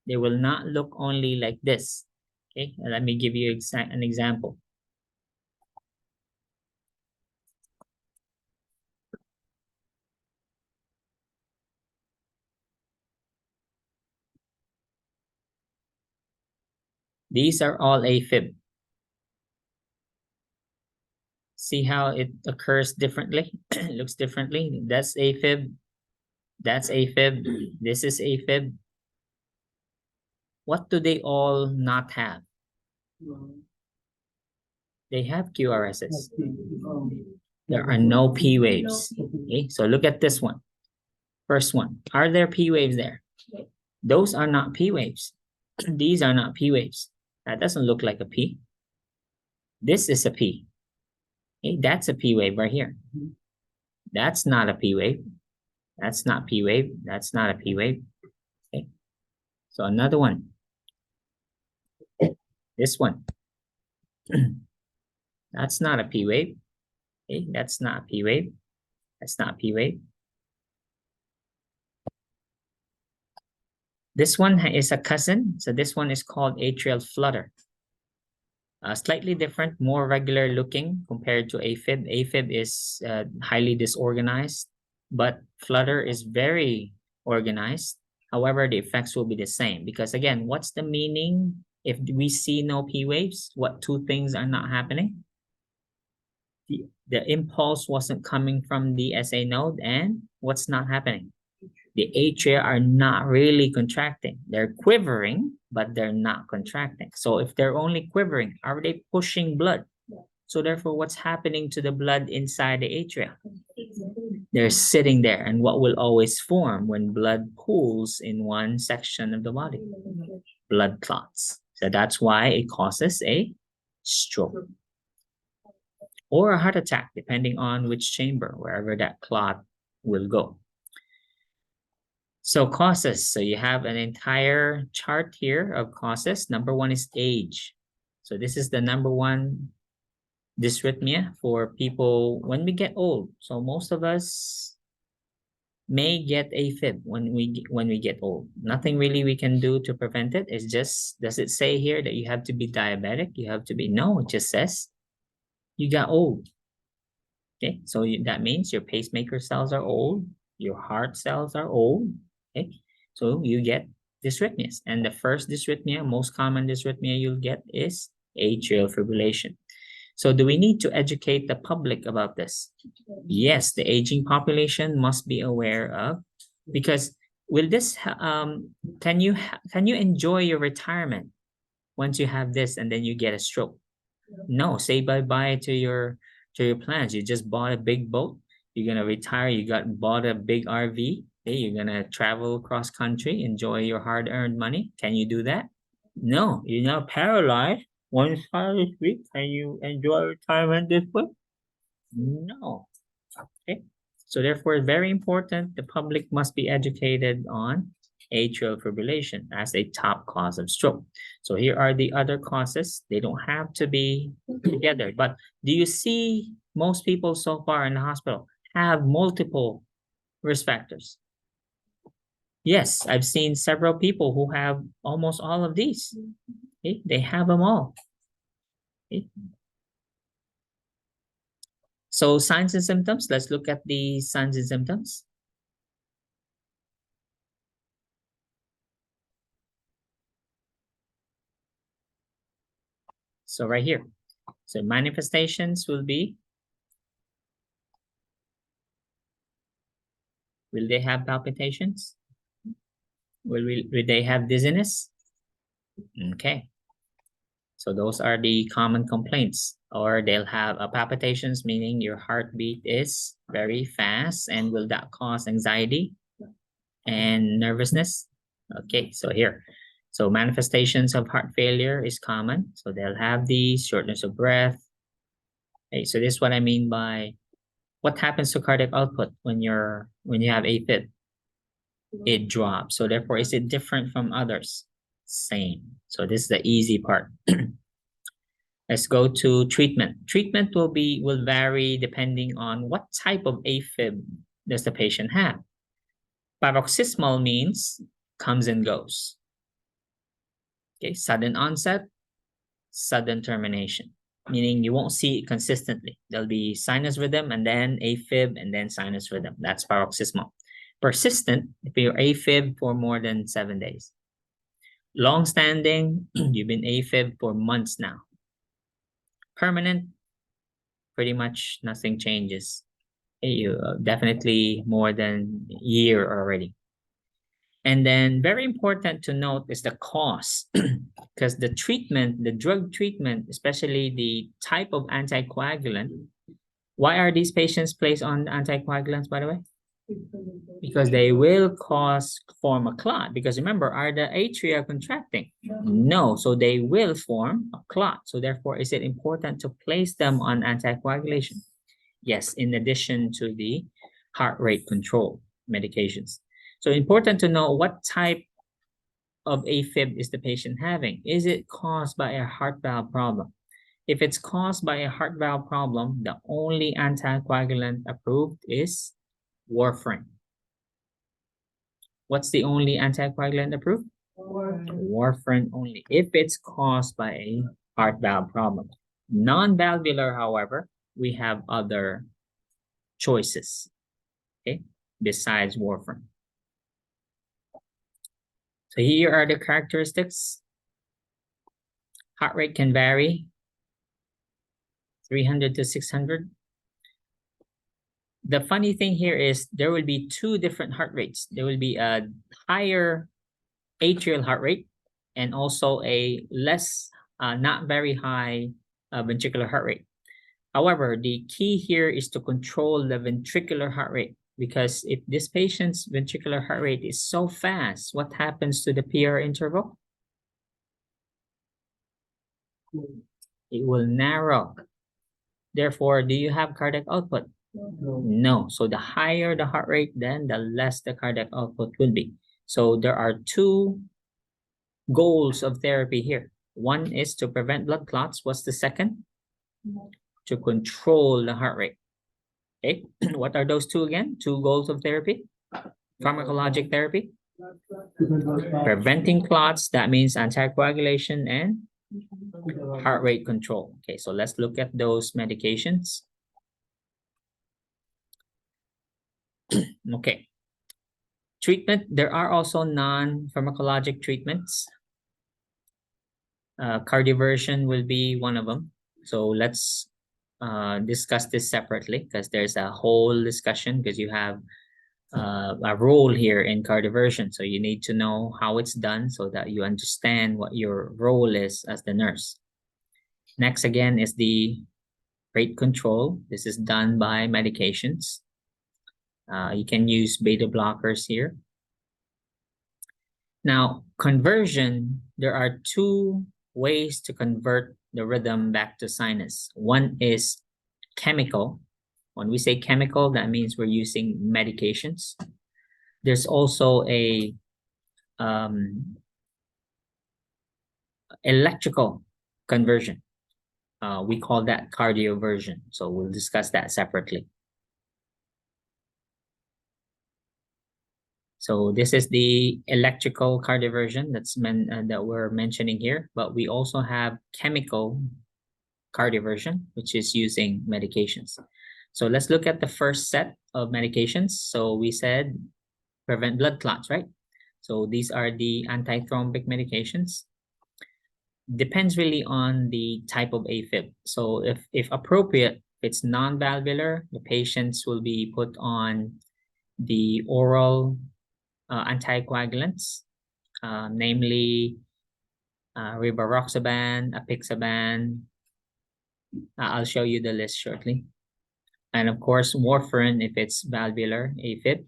They will not look only like this. Okay, let me give you an example. These are all AFib. See how it occurs differently? It looks differently. That's AFib. That's AFib. This is AFib. What do they all not have? They have QRSs. There are no P waves. Okay, so look at this one. First one. Are there P waves there? Those are not P waves. These are not P waves. That doesn't look like a P. This is a P. Okay, that's a P wave right here. That's not a P wave. That's not P wave. That's not a P wave. Okay. So another one. This one. That's not a P wave. Okay, that's not a P wave. That's not a P wave. This one is a cousin. So this one is called atrial flutter. Slightly different, more regular looking compared to AFib. AFib is highly disorganized, but flutter is very organized. However, the effects will be the same because again, what's the meaning if we see no P waves? What two things are not happening? The impulse wasn't coming from the SA node, and what's not happening? The atria are not really contracting. They're quivering, but they're not contracting. So if they're only quivering, are they pushing blood? So therefore, what's happening to the blood inside the atria? They're sitting there. And what will always form when blood pools in one section of the body? Blood clots. So that's why it causes a stroke or a heart attack, depending on which chamber, wherever that clot will go. So causes, so you have an entire chart here of causes. Number one is age. So this is the number one dysrhythmia for people when we get old. So most of us may get AFib when we get old. Nothing really we can do to prevent it. It's just, does it say here that you have to be diabetic? You have to be, no, it just says you got old. Okay, so that means your pacemaker cells are old, your heart cells are old. Okay, so you get dysrhythmias. And the first dysrhythmia, most common dysrhythmia you'll get is atrial fibrillation. So do we need to educate the public about this? Yes, the aging population must be aware of, because will this, can you enjoy your retirement once you have this and then you get a stroke? No, say bye-bye to your plans. You just bought a big boat. You're gonna retire. You bought a big RV. Okay, you're gonna travel cross country, enjoy your hard-earned money. Can you do that? No, you're now paralyzed. One side is weak. Can you enjoy retirement this way? No. Okay. So therefore, very important. The public must be educated on atrial fibrillation as a top cause of stroke. So here are the other causes. They don't have to be together. But do you see most people so far in the hospital have multiple risk factors? Yes, I've seen several people who have almost all of these. Okay? They have them all. Okay? So signs and symptoms, let's look at the signs and symptoms. So right here. So manifestations will be, will they have palpitations? Will they have dizziness? Okay. So those are the common complaints. Or they'll have palpitations, meaning your heartbeat is very fast, and will that cause anxiety and nervousness? Okay, so here. So manifestations of heart failure is common. So they'll have the shortness of breath. Okay, so this is what I mean by what happens to cardiac output when you have AFib? It drops. So therefore, is it different from others? Same. So this is the easy part. Let's go to treatment. Treatment will vary depending on what type of AFib does the patient have. Paroxysmal means comes and goes. Okay, sudden onset, sudden termination, meaning you won't see it consistently. There'll be sinus rhythm and then AFib and then sinus rhythm. That's paroxysmal. Persistent, if you're AFib for more than 7 days. Long-standing, you've been AFib for months now. Permanent, pretty much nothing changes. You definitely more than a year already. And then very important to note is the cause, because the treatment, the drug treatment, especially the type of anticoagulant. Why are these patients placed on anticoagulants, by the way? Because they will form a clot. Because remember, are the atria contracting? No, so they will form a clot. So therefore, is it important to place them on anticoagulation? Yes, in addition to the heart rate control medications. So important to know what type of AFib is the patient having? Is it caused by a heart valve problem? If it's caused by a heart valve problem, the only anticoagulant approved is warfarin. What's the only anticoagulant approved? Warfarin only, if it's caused by a heart valve problem. Non-valvular, however, we have other choices, okay, besides warfarin. So here are the characteristics. Heart rate can vary 300 to 600. The funny thing here is there will be two different heart rates. There will be a higher atrial heart rate and also a less, not very high ventricular heart rate. However, the key here is to control the ventricular heart rate, because if this patient's ventricular heart rate is so fast, what happens to the PR interval? It will narrow. Therefore, do you have cardiac output? No. So the higher the heart rate, then the less the cardiac output will be. So there are two goals of therapy here. One is to prevent blood clots. What's the second? To control the heart rate. Okay, what are those two again? Two goals of therapy? Pharmacologic therapy? Preventing clots, that means anticoagulation and heart rate control. Okay, so let's look at those medications. Okay. Treatment, there are also non-pharmacologic treatments. Cardioversion will be one of them. So let's discuss this separately, because there's a whole discussion, because you have a role here in cardioversion. So you need to know how it's done so that you understand what your role is as the nurse. Next again is the rate control. This is done by medications. You can use beta blockers here. Now, conversion, there are two ways to convert the rhythm back to sinus. One is chemical. When we say chemical, that means we're using medications. There's also a electrical conversion. We call that cardioversion. So we'll discuss that separately. So this is the electrical cardioversion that we're mentioning here, but we also have chemical cardioversion, which is using medications. So let's look at the first set of medications. So we said prevent blood clots, right? So these are the antithrombic medications. Depends really on the type of AFib. So if appropriate, it's non-valvular, the patients will be put on the oral anticoagulants, namely rivaroxaban, apixaban. I'll show you the list shortly. And of course, warfarin if it's valvular AFib.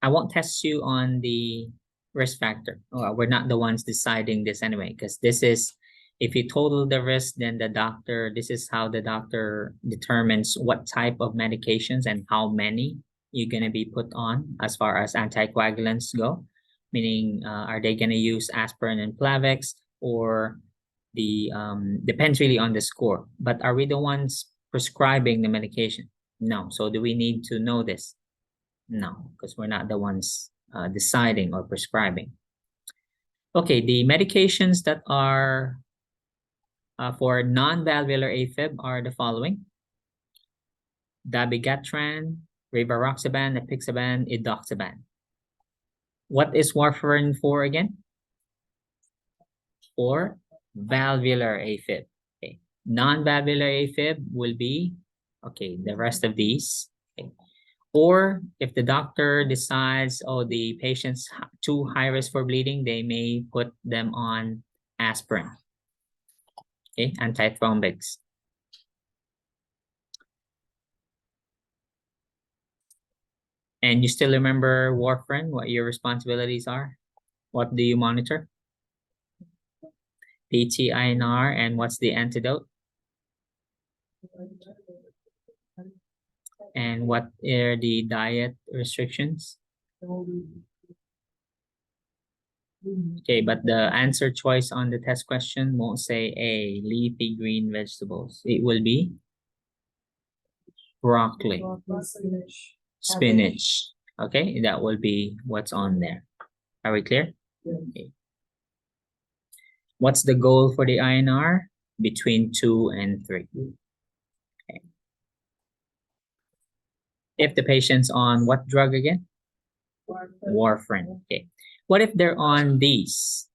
I won't test you on the risk factor. We're not the ones deciding this anyway, because this is, if you total the risk, then the doctor, this is how the doctor determines what type of medications and how many you're going to be put on as far as anticoagulants go. Meaning, are they going to use aspirin and Plavix, or the, depends really on the score. But are we the ones prescribing the medication? No. So do we need to know this? No, because we're not the ones deciding or prescribing. Okay, the medications that are for non-valvular AFib are the following: dabigatran, rivaroxaban, apixaban, edoxaban. What is warfarin for again? For valvular AFib. Okay. Non-valvular AFib will be, okay, the rest of these. Okay. Or if the doctor decides, oh, the patient's too high risk for bleeding, they may put them on aspirin. Okay, antithrombics. And you still remember warfarin, what your responsibilities are? What do you monitor? PT-INR, and what's the antidote? And what are the diet restrictions? Okay, but the answer choice on the test question won't say A, leafy green vegetables. It will be broccoli, spinach. Okay, that will be what's on there. Are we clear? Okay. What's the goal for the INR? Between 2 and 3. Okay. If the patient's on what drug again? Warfarin. Okay. What if they're on these?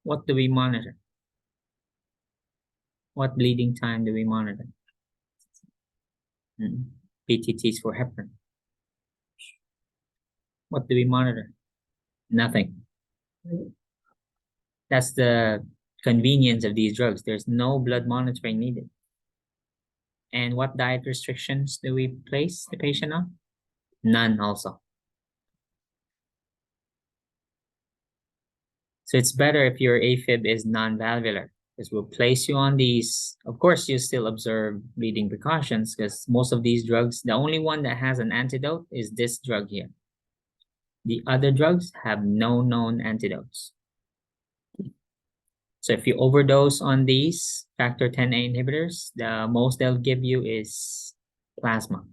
What do we monitor? What bleeding time do we monitor? PTTs for heparin. What do we monitor? Nothing. That's the convenience of these drugs. There's no blood monitoring needed. And what diet restrictions do we place the patient on? None also. So it's better if your AFib is non-valvular, because we'll place you on these. Of course, you still observe bleeding precautions, because most of these drugs, the only one that has an antidote is this drug here. The other drugs have no known antidotes. So if you overdose on these factor 10A inhibitors, the most they'll give you is plasma.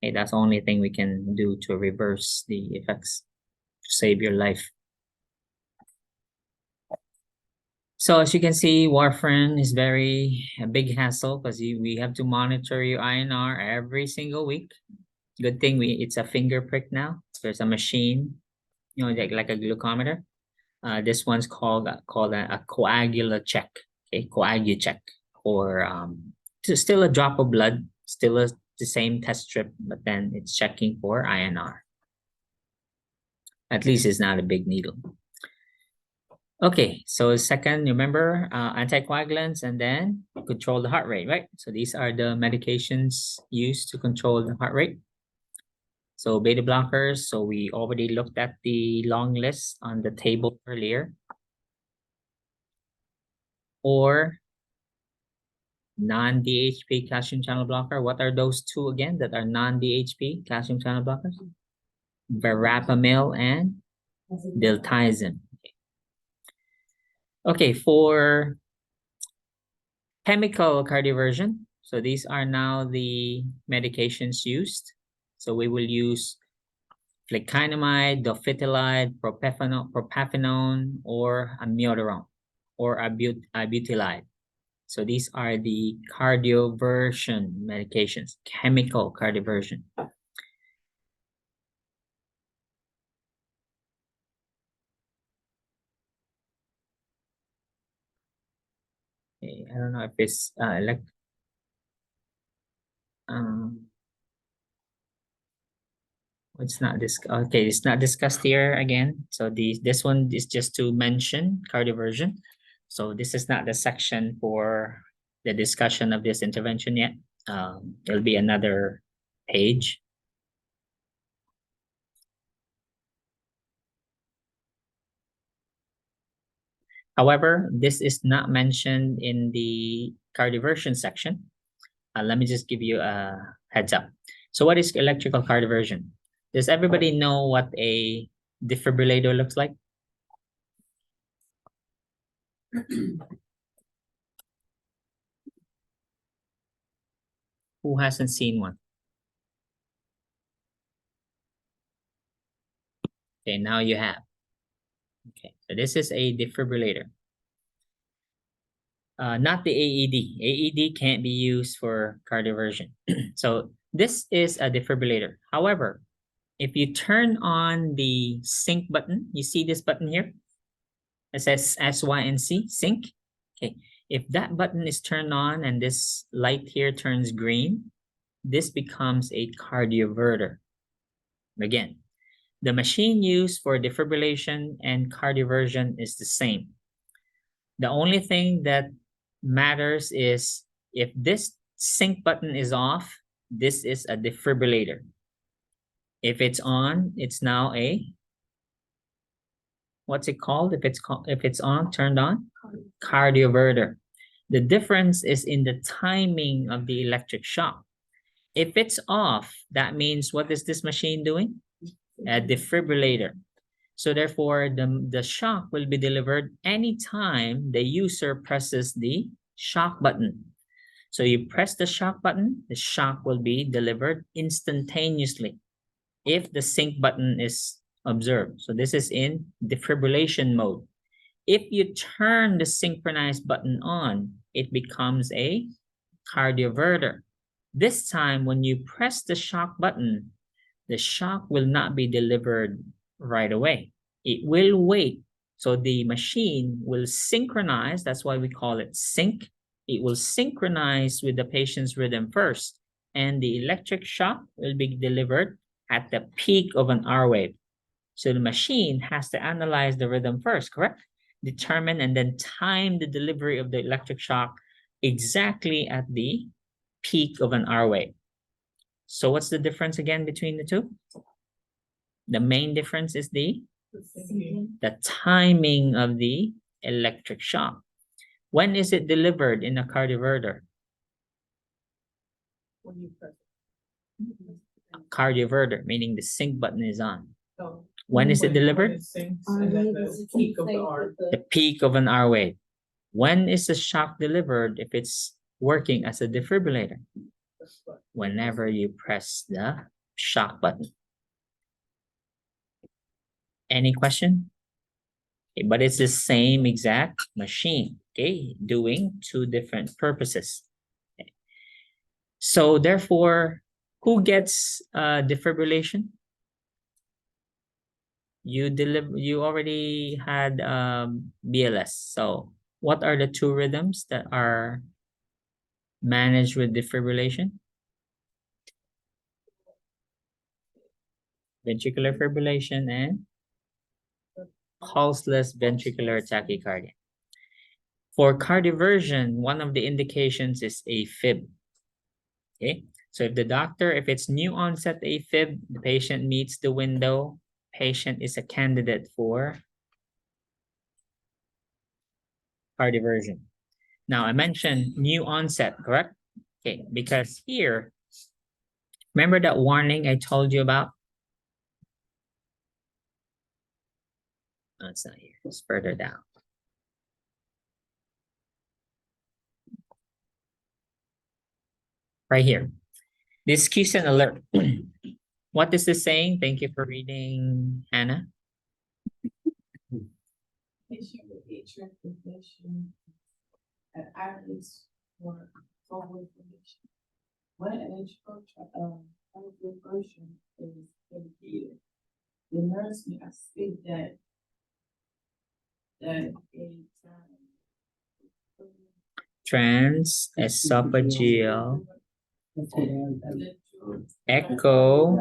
Okay, that's the only thing we can do to reverse the effects, to save your life. So as you can see, warfarin is a big hassle, because we have to monitor your INR every single week. Good thing it's a finger prick now. There's a machine, like a glucometer. This one's called a coagula check. Okay, coagucheck, or still a drop of blood, still the same test strip, but then it's checking for INR. At least it's not a big needle. Okay, so second, remember, anticoagulants, and then control the heart rate, right? So these are the medications used to control the heart rate. So beta blockers, so we already looked at the long list on the table earlier. Or non-DHP calcium channel blocker. What are those two again that are non-DHP calcium channel blockers? Verapamil and diltiazem. Okay, for chemical cardioversion, so these are now the medications used. So we will use flecainamide, dofetilide, propafenone, or amiodarone, or abutylide. So these are the cardioversion medications, chemical cardioversion. Okay, I don't know if it's it's not okay, it's not discussed here again. So this one is just to mention cardioversion. So this is not the section for the discussion of this intervention yet. It'll be another page. However, this is not mentioned in the cardioversion section. Let me just give you a heads up. So what is electrical cardioversion? Does everybody know what a defibrillator looks like? Who hasn't seen one? Okay, now you have. Okay, so this is a defibrillator. Not the AED. AED can't be used for cardioversion. So this is a defibrillator. However, if you turn on the sync button, you see this button here? It says SYNC, sync. Okay, if that button is turned on and this light here turns green, this becomes a cardioverter. Again, the machine used for defibrillation and cardioversion is the same. The only thing that matters is if this sync button is off, this is a defibrillator. If it's on, it's now a, what's it called? If it's on, turned on, cardioverter. The difference is in the timing of the electric shock. If it's off, that means what is this machine doing? A defibrillator. So therefore, the shock will be delivered anytime the user presses the shock button. So you press the shock button, the shock will be delivered instantaneously if the sync button is observed. So this is in defibrillation mode. If you turn the synchronized button on, it becomes a cardioverter. This time, when you press the shock button, the shock will not be delivered right away. It will wait. So the machine will synchronize. That's why we call it sync. It will synchronize with the patient's rhythm first, and the electric shock will be delivered at the peak of an R wave. So the machine has to analyze the rhythm first, correct? Determine and then time the delivery of the electric shock exactly at the peak of an R wave. So what's the difference again between the two? The main difference is the timing of the electric shock. When is it delivered in a cardioverter? When you press Cardioverter, meaning the sync button is on. so When is it when delivered? it syncs and then the peak of the R. The peak of an R wave. When is the shock delivered if it's working as a defibrillator? Whenever you press the shock button. Any question? Okay, but it's the same exact machine, okay, doing two different purposes. Okay. So therefore, who gets defibrillation? You already had BLS. So what are the two rhythms that are managed with defibrillation? Ventricular fibrillation and pulseless ventricular tachycardia. For cardioversion, one of the indications is AFib. Okay, so if it's new onset AFib, the patient meets the window, patient is a candidate for cardioversion. Now, I mentioned new onset, correct? Okay, because here, remember that warning I told you about? No, it's not here, it's further down. Right here. This Q-SEN alert. What is this saying? Thank you for reading, Hannah. Patient with atrial fibrillation at eyelids for focal inflammation. When an atrial fibrillation is indicated, the nurse may state that a Transesophageal echo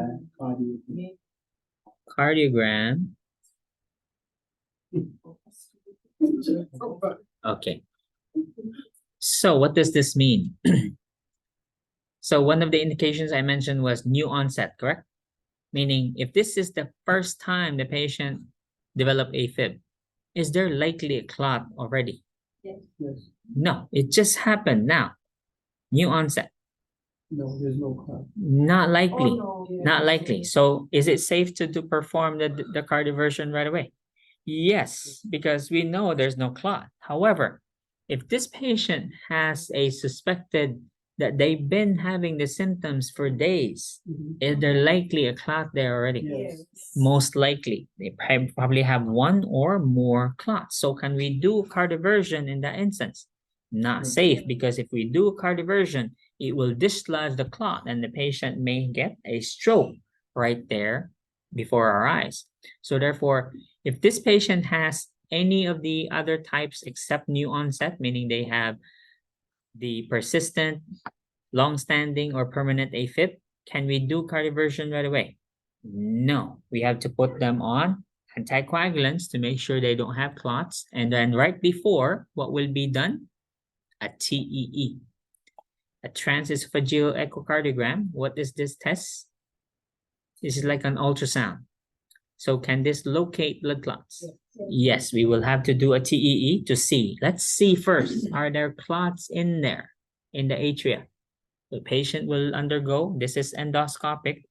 cardiogram. Okay. So what does this mean? So one of the indications I mentioned was new onset, correct? Meaning if this is the first time the patient developed AFib, is there likely a clot already? Yes. No, it just happened now. New onset. No, there's no clot. Not likely. Oh, no. Not likely. So is it safe to perform the cardioversion right away? Yes, because we know there's no clot. However, if this patient has a suspected that they've been having the symptoms for days, is there likely a clot there already? Yes. Most likely. They probably have one or more clots. So can we do cardioversion in that instance? Not safe, because if we do cardioversion, it will dislodge the clot and the patient may get a stroke right there before our eyes. So therefore, if this patient has any of the other types except new onset, meaning they have the persistent, long-standing, or permanent AFib, can we do cardioversion right away? No, we have to put them on anticoagulants to make sure they don't have clots. And then right before, what will be done? A TEE, a transesophageal echocardiogram. What is this test? This is like an ultrasound. So can this locate blood clots? Yes, we will have to do a TEE to see. Let's see first, are there clots in there, in the atria? The patient will undergo, this is endoscopic,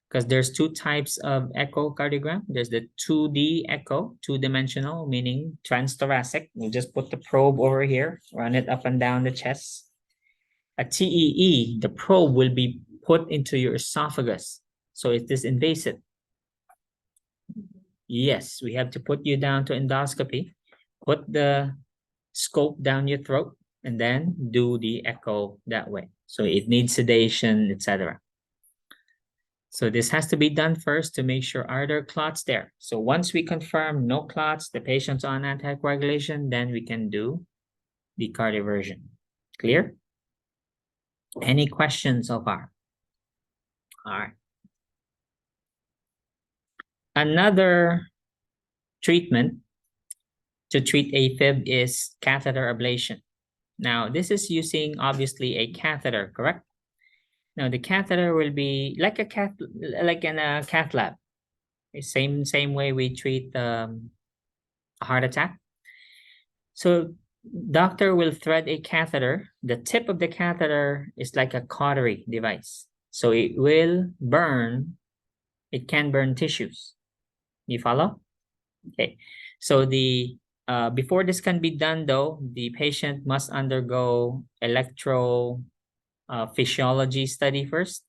because there's two types of echocardiogram. There's the 2D echo, two-dimensional, meaning transthoracic. We'll just put the probe over here, run it up and down the chest. A TEE, the probe will be put into your esophagus. So is this invasive? Yes, we have to put you down to endoscopy, put the scope down your throat, and then do the echo that way. So it needs sedation, etc. So this has to be done first to make sure, are there clots there? So once we confirm no clots, the patient's on anticoagulation, then we can do the cardioversion. Clear? Any questions so far? All right. Another treatment to treat AFib is catheter ablation. Now, this is using obviously a catheter, correct? Now, the catheter will be like a like in a cath lab. Same way we treat a heart attack. So, doctor will thread a catheter. The tip of the catheter is like a cautery device. So it will burn. It can burn tissues. You follow? Okay. So the before this can be done, though, the patient must undergo electrophysiology study first.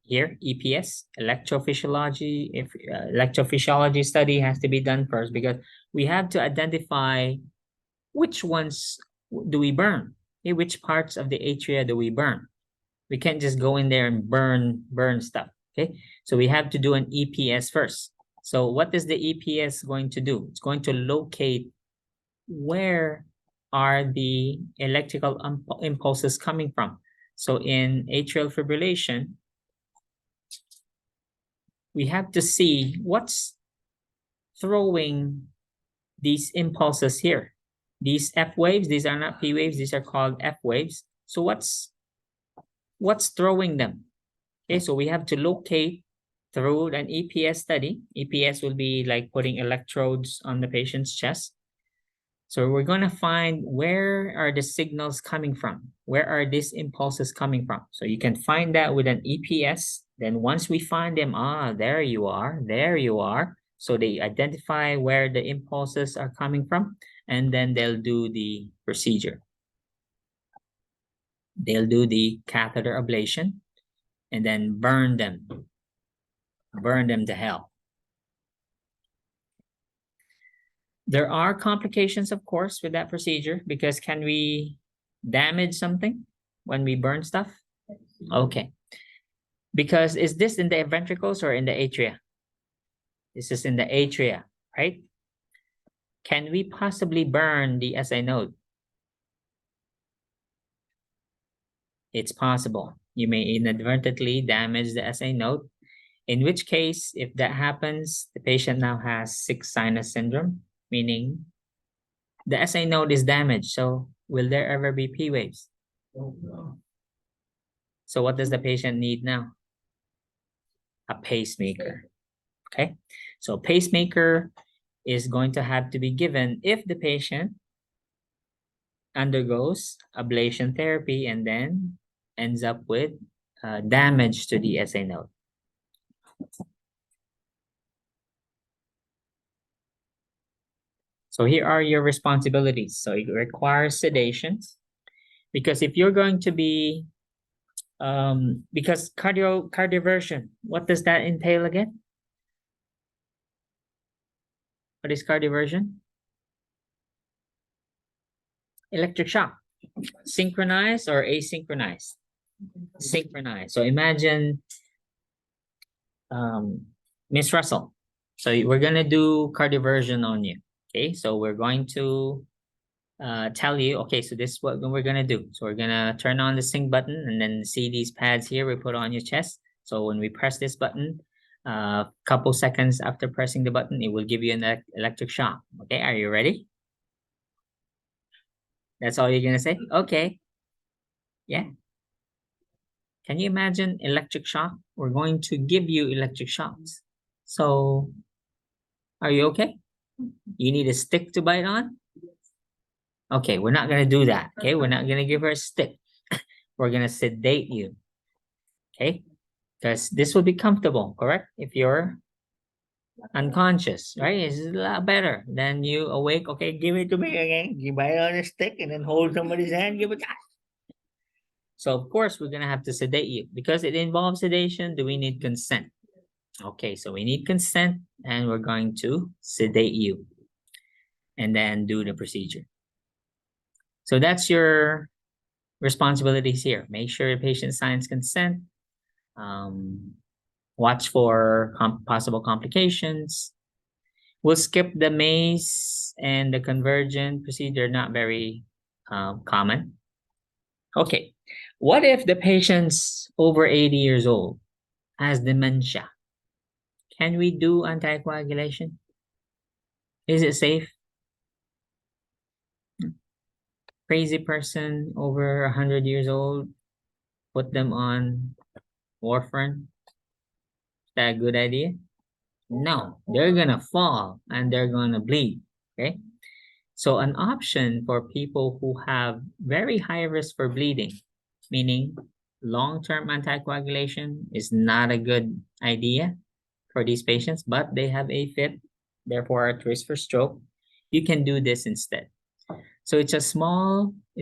Here, EPS, electrophysiology. If electrophysiology study has to be done first, because we have to identify which ones do we burn. Okay, which parts of the atria do we burn? We can't just go in there and burn stuff. Okay, so we have to do an EPS first. So what is the EPS going to do? It's going to locate where are the electrical impulses coming from. So in atrial fibrillation, we have to see what's throwing these impulses here. These F waves, these are not P waves, these are called F waves. So what's throwing them? Okay, so we have to locate through an EPS study. EPS will be like putting electrodes on the patient's chest. So we're going to find where are the signals coming from? Where are these impulses coming from? So you can find that with an EPS. Then once we find them, there you are, there you are. So they identify where the impulses are coming from, and then they'll do the procedure. They'll do the catheter ablation and then burn them to hell. There are complications, of course, with that procedure, because can we damage something when we burn stuff? Okay. Because is this in the ventricles or in the atria? This is in the atria, right? Can we possibly burn the SI node? It's possible. You may inadvertently damage the SI node, in which case, if that happens, the patient now has sick sinus syndrome, meaning the SI node is damaged. So will there ever be P waves? No. So what does the patient need now? A pacemaker. Okay, so pacemaker is going to have to be given if the patient undergoes ablation therapy and then ends up with damage to the SI node. So here are your responsibilities. So it requires sedation, because if you're going to be, because cardioversion, what does that entail again? What is cardioversion? Electric shock. Synchronized or asynchronized? Synchronized. So imagine Miss Russell. So we're gonna do cardioversion on you. Okay, so we're going to tell you, okay, so this is what we're gonna do. So we're gonna turn on the sync button, and then see these pads here we put on your chest. So when we press this button, couple seconds after pressing the button, it will give you an electric shock. Okay, are you ready? That's all you're gonna say? Okay. Yeah. Can you imagine electric shock? We're going to give you electric shocks. So, are you okay? You need a stick to bite on? Okay, we're not gonna do that. Okay, we're not gonna give her a stick. We're gonna sedate you. Okay, because this will be comfortable, correct? If you're unconscious, right? It's a lot better than you awake. Okay, give it to me again. You bite on a stick and then hold somebody's hand. Give it. So of course we're gonna have to sedate you because it involves sedation. Do we need consent? Okay, so we need consent, and we're going to sedate you, and then do the procedure. So that's your responsibilities here. Make sure your patient signs consent. Watch for possible complications. We'll skip the maze and the convergent procedure, not very common. Okay, what if the patient's over 80 years old, has dementia? Can we do anticoagulation? Is it safe? Crazy person over 100 years old, put them on warfarin? Is that a good idea? No, they're gonna fall and they're gonna bleed, okay? So an option for people who have very high risk for bleeding, meaning long-term anticoagulation, is not a good idea for these patients, but they have AFib, therefore at risk for stroke. You can do this instead. So it's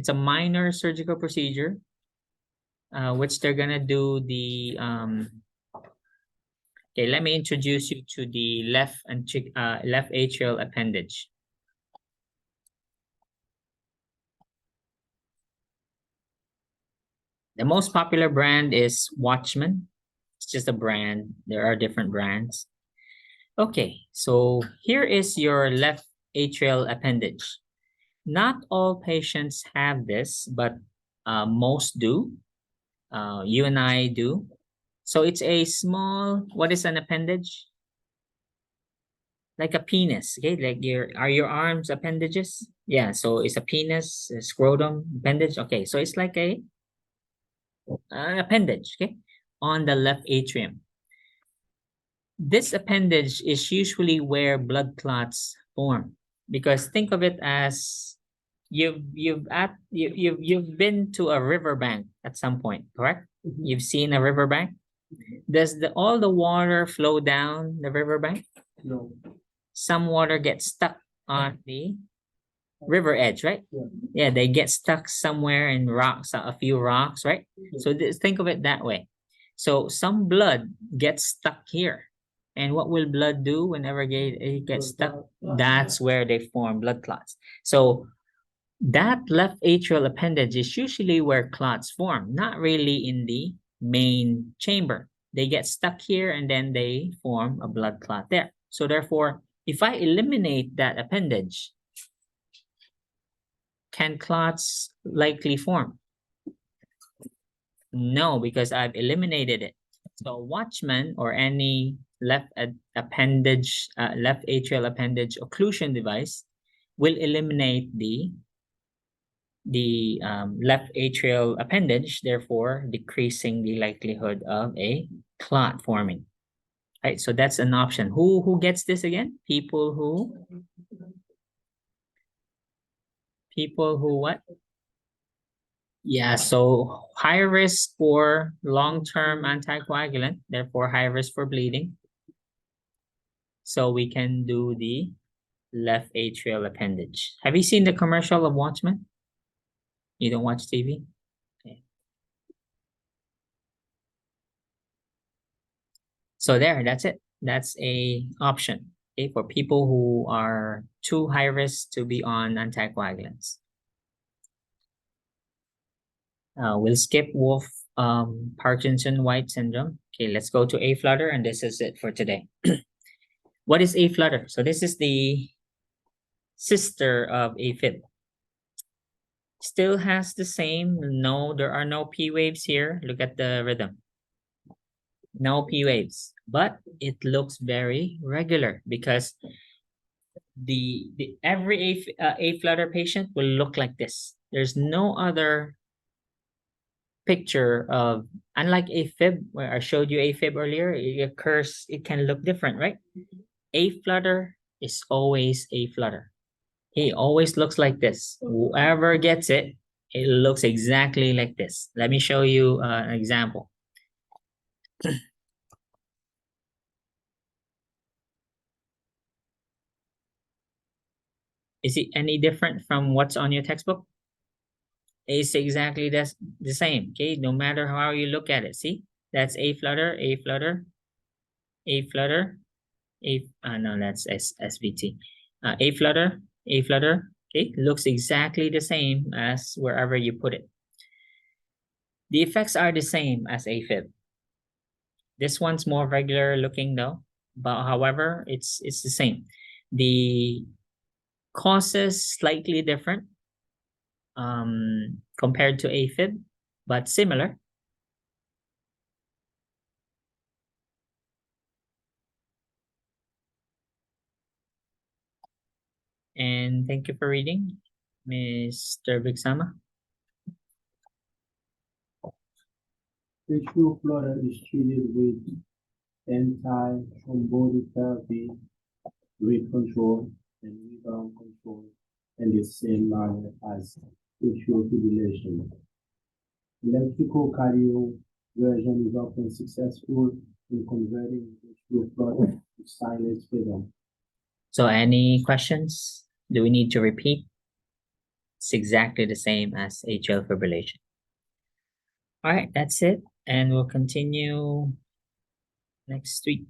a minor surgical procedure, which they're gonna do the, okay, let me introduce you to the left atrial appendage. The most popular brand is Watchman. It's just a brand. There are different brands. Okay, so here is your left atrial appendage. Not all patients have this, but most do. You and I do. So it's a small, what is an appendage? Like a penis, okay? Like are your arms appendages? Yeah, so it's a penis, a scrotum appendage. Okay, so it's like an appendage, okay? On the left atrium. This appendage is usually where blood clots form, because think of it as you've been to a riverbank at some point, correct? You've seen a riverbank. Does all the water flow down the riverbank? No. Some water gets stuck on the river edge, right? Yeah, they get stuck somewhere in rocks, a few rocks, right? So think of it that way. So some blood gets stuck here. And what will blood do whenever it gets stuck? That's where they form blood clots. So that left atrial appendage is usually where clots form, not really in the main chamber. They get stuck here and then they form a blood clot there. So therefore, if I eliminate that appendage, can clots likely form? No, because I've eliminated it. So Watchman or any left atrial appendage occlusion device will eliminate the left atrial appendage, therefore decreasing the likelihood of a clot forming. Right, so that's an option. Who gets this again? People who what? Yeah, so high risk for long-term anticoagulant, therefore high risk for bleeding. So we can do the left atrial appendage. Have you seen the commercial of Watchman? You don't watch TV? Okay. So that's it. That's a option, okay, for people who are too high risk to be on anticoagulants. We'll skip Wolff Parkinson-White syndrome. Okay, let's go to A-flutter, and this is it for today. What is A-flutter? So this is the sister of AFib. Still has the same, there are no P waves here. Look at the rhythm. No P waves, but it looks very regular because every A-flutter patient will look like this. There's no other picture of, unlike AFib, where I showed you AFib earlier, it occurs, it can look different, right? A flutter is always a flutter. It always looks like this. Whoever gets it, it looks exactly like this. Let me show you an example. Is it any different from what's on your textbook? It's exactly the same, okay? No matter how you look at it, see? That's A flutter, A flutter, A flutter, no, that's SVT. A flutter, okay? Looks exactly the same as wherever you put it. The effects are the same as AFib. This one's more regular looking though, but however, it's the same. The causes slightly different compared to AFib, but similar. And thank you for reading, Mr. Bigsama. Atrial flutter is treated with anti-thrombotic therapy, rate control, and rebound control in the same manner as atrial fibrillation. Electrical cardioversion is often successful in converting atrial flutter to silent rhythm. So any questions? Do we need to repeat? It's exactly the same as atrial fibrillation. All right, that's it. And we'll continue next week.